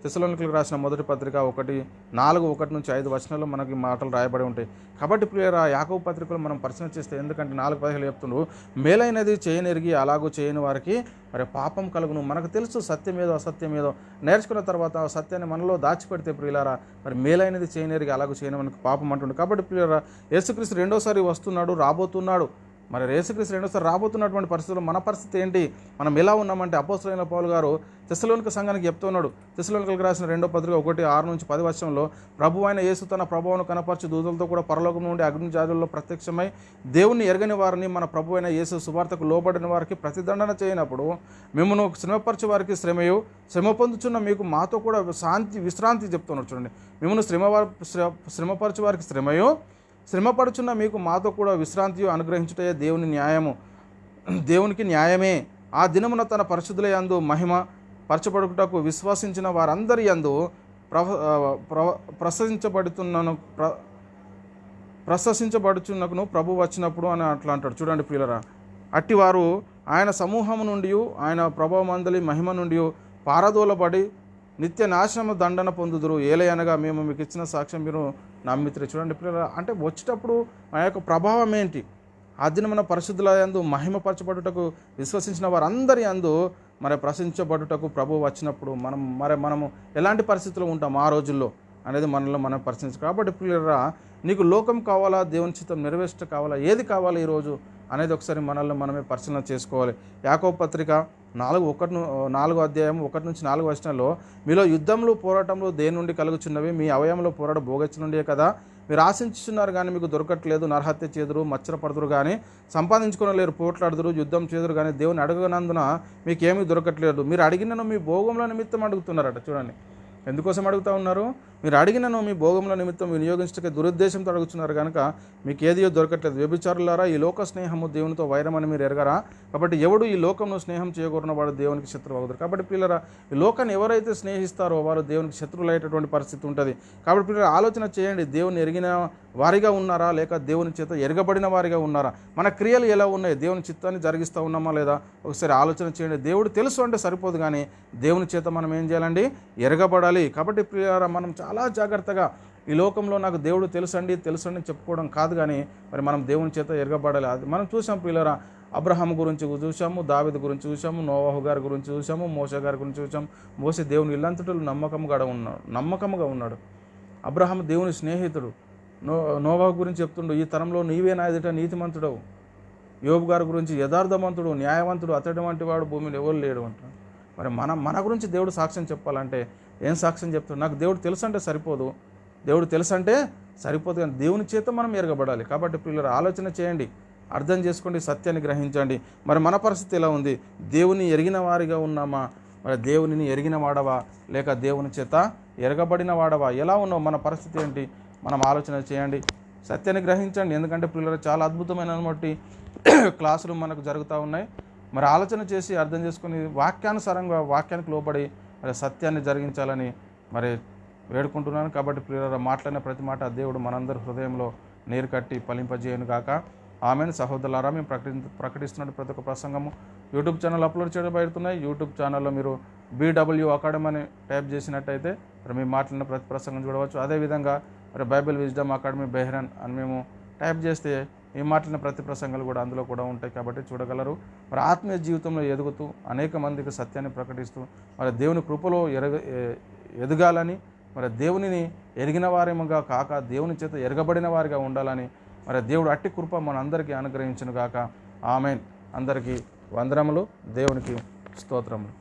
తెస్సలోనికీయులకు రాసిన 1వ పత్రిక 1:4-1-5 మనకి మాటలు రాయబడి ఉంటాయి. కాబట్టి ప్రియులారా, యాకోబు పత్రికలో మనం పరిశీలన చేస్తే, ఎందుకంటే 4:15 చెప్తుండ్రు, మేలైనది చేయనెరిగి అలాగూ చేయని వారికి మరి పాపం కలుగును. మనకు తెలుసు సత్యమేదో అసత్యమేదో, నేర్చుకున్న తర్వాత ఆ సత్యాన్ని మనలో దాచిపెడితే ప్రియులారా, మరి మేలైనది చేయనెరిగి అలాగూ చేయని మనకు పాపం అంటుండే. కాబట్టి ప్రియులారా, యేసుక్రీస్తు రెండోసారి వస్తున్నాడు, రాబోతున్నాడు. మరి యేసుక్రీస్తు రెండోసారి రాబోతున్నటువంటి పరిస్థితుల్లో మన పరిస్థితి ఏంటి? మనం ఎలా ఉన్నామంటే, అపొస్తలుడైన పౌలు గారు తెస్సలోనిక సంఘానికి చెప్తున్నాడు. తెస్సలోనికీయులకు రాసిన 2వ పత్రిక 1:6-10 ప్రభు అయిన యేసు తన ప్రభువును కనపరచు దూతలతో కూడా పరలోకం నుండి అగ్ని జ్వాలల్లో ప్రత్యక్షమై దేవుణ్ణి ఎరగని వారిని మన ప్రభు అయిన యేసు సువార్తకు లోబడిన వారికి ప్రతిదండన చేయనప్పుడు మిమ్మల్ని శ్రమపరచు వారికి శ్రమ పొందుచున్న మీకు మాతో కూడా విశ్రాంతి చెప్తున్నాడు. చూడండి, మిమ్మల్ని శ్రమపరచు వారికి శ్రమపడుచున్న మీకు మాతో కూడా విశ్రాంతి అనుగ్రహించుటే దేవునికి న్యాయమే. ఆ దినమున తన పరిశుద్ధుల యందు మహిమ పరచబడుటకు విశ్వసించిన వారందరి యందు ప్రశంసించబడుచున్నకును ప్రభు వచ్చినప్పుడు అని అట్లా అంటాడు. చూడండి ప్రియులరా, అట్టివారు ఆయన సమూహము నుండి ఆయన ప్రభావమందలి మహిమ నుండి పారదోలబడి నిత్య నాశనము దండన పొందుదురు. ఏలయనగా మేము మీకు ఇచ్చిన సాక్ష్యం మీరు నమ్మితిరి. చూడండి ప్రియులారా, అంటే వచ్చేటప్పుడు ఆ యొక్క ప్రభావం ఏంటి? ఆ దినమున పరిశుద్ధుల యందు మహిమపరచబడుటకు విశ్వసించిన వారందరి యందు మరి ప్రశంసించబడుటకు ప్రభువు వచ్చినప్పుడు మనము ఎలాంటి పరిస్థితుల్లో ఉంటాం ఆ రోజుల్లో అనేది మనలో మనం పరిశీలించాలి. కాబట్టి ప్రియులారా, నీకు లోకం కావాలా, దేవుని చిత్తం నెరవేర్చడం కావాలా, ఏది కావాలి ఈరోజు అనేది ఒకసారి మనల్ని మనమే పరిశీలన చేసుకోవాలి. యాకోబు పత్రిక 4:1-4 మీలో యుద్ధములు పోరాటములు దేని నుండి కలుగుచున్నవి? మీ అవయంలో పోరాడు భోగచ్చు నుండే కదా. మీరు ఆశించున్నారు కానీ మీకు దొరకట్లేదు, నరహత్య చేదురు, మచ్చరపడుదురు కానీ సంపాదించుకోలేరు, పోట్లాడుదురు, యుద్ధం చేదురు కానీ దేవుని అడగనందున మీకేమీ దొరకట్లేదు. మీరు అడిగినను మీ భోగముల నిమిత్తం అడుగుతున్నారట. చూడండి ఎందుకోసం అడుగుతూ ఉన్నారు, మీరు అడిగినను మీ భోగముల నిమిత్తం వినియోగించటకే దురుద్దేశంతో అడుగుతున్నారు కనుక మీకు ఏదియో దొరకట్లేదు. వ్యభిచారులారా, ఈ లోక స్నేహము దేవునితో వైరమని మీరు ఎరగరా? కాబట్టి ఎవడు ఈ లోకంలో స్నేహం చేయకూడన వాడు దేవునికి శత్రువు అవుతారు. కాబట్టి పిల్లరా, ఈ లోకాన్ని ఎవరైతే స్నేహిస్తారో వారు దేవునికి శత్రువులు అయ్యేటటువంటి పరిస్థితి ఉంటుంది. కాబట్టి పిల్లలు ఆలోచన చేయండి, దేవుని ఎరిగిన వారిగా ఉన్నారా లేక దేవుని చేత ఎరగబడిన వారిగా ఉన్నారా? మన క్రియలు ఎలా ఉన్నాయి? దేవుని చిత్తాన్ని జరిగిస్తూ ఉన్నామా లేదా? ఒకసారి ఆలోచన చేయండి. దేవుడు తెలుసు అంటే సరిపోదు, కానీ దేవుని చేత మనం ఏం చేయాలండి? ఎరగబడాలి. కాబట్టి ప్రియారా, మనం చాలా జాగ్రత్తగా ఈ లోకంలో నాకు దేవుడు తెలుసండి చెప్పుకోవడం కాదు, కానీ మరి మనం దేవుని చేత ఎరగబడాలి. అది మనం చూసాం ప్రియులారా, అబ్రహాం గురించి చూసాము, దావీదు గురించి చూసాము, నోవాహు గారి గురించి చూసాము, మోషే గారి గురించి చూసాము. మోషే దేవుని ఇల్లంతటా నమ్మకంగా ఉన్నాడు. అబ్రహాం దేవుని స్నేహితుడు. నోవాహు గురించి చెప్తుండు, ఈ తరంలో నీవే నా ఎదుట నీతిమంతుడవు. యోబు గారి గురించి యథార్థవంతుడు, న్యాయవంతుడు, అతడి వంటి వాడు భూమిలో ఎవరు లేడు అంటాడు. మరి మన గురించి దేవుడు సాక్ష్యం చెప్పాలంటే ఏం సాక్ష్యం చెప్తాడు? నాకు దేవుడు తెలుసు అంటే సరిపోదు, కానీ దేవుని చేత మనం ఎరగబడాలి. కాబట్టి పిల్లలు ఆలోచన చేయండి, అర్థం చేసుకోండి, సత్యాన్ని గ్రహించండి. మరి మన పరిస్థితి ఎలా ఉంది? దేవుని ఎరిగిన వారిగా ఉన్నామా? మరి దేవునిని ఎరిగిన వాడవా లేక దేవుని చేత ఎరగబడిన వాడవా? ఎలా ఉన్నావు? మన పరిస్థితి ఏంటి? మనం ఆలోచన చేయండి, సత్యాన్ని గ్రహించండి. ఎందుకంటే పిల్లలు చాలా అద్భుతమైన క్లాసులు మనకు జరుగుతూ ఉన్నాయి. మరి ఆలోచన చేసి అర్థం చేసుకుని వాక్యానుసారంగా వాక్యానికి లోబడి మరి సత్యాన్ని జరిగించాలని మరి వేడుకుంటున్నాను. కాబట్టి ప్రియులారా, మాట్లాడిన ప్రతి మాట దేవుడు మనందరి హృదయంలో నీరు కట్టి ఫలింపజేయను గాక. ఆమెను. సహోదరులారా, మేము ప్రకటిస్తున్న ప్రతి ఒక్క ప్రసంగము యూట్యూబ్ ఛానల్ అప్లోడ్ చేయబడుతున్నాయి. యూట్యూబ్ ఛానల్లో మీరు BW అకాడమీ అని టైప్ చేసినట్టయితే మరి మేము మాట్లాడిన ప్రతి ప్రసంగం చూడవచ్చు. అదేవిధంగా మరి బైబిల్ విజ్డమ్ అకాడమీ బెహ్రన్ అని మేము టైప్ చేస్తే ఈ మాట్లాడిన ప్రతి ప్రసంగాలు కూడా అందులో కూడా ఉంటాయి. కాబట్టి చూడగలరు. మరి ఆత్మీయ జీవితంలో ఎదుగుతూ అనేక మందికి సత్యాన్ని ప్రకటిస్తూ మరి దేవుని కృపలో ఎదగాలని, మరి దేవునిని ఎరిగిన వారిగా కాక దేవుని చేత ఎరగబడిన వారిగా ఉండాలని మరి దేవుడు అట్టి కృప మనందరికీ అనుగ్రహించును గాక. ఆమెన్. అందరికీ వందనములు. దేవునికి స్తోత్రములు.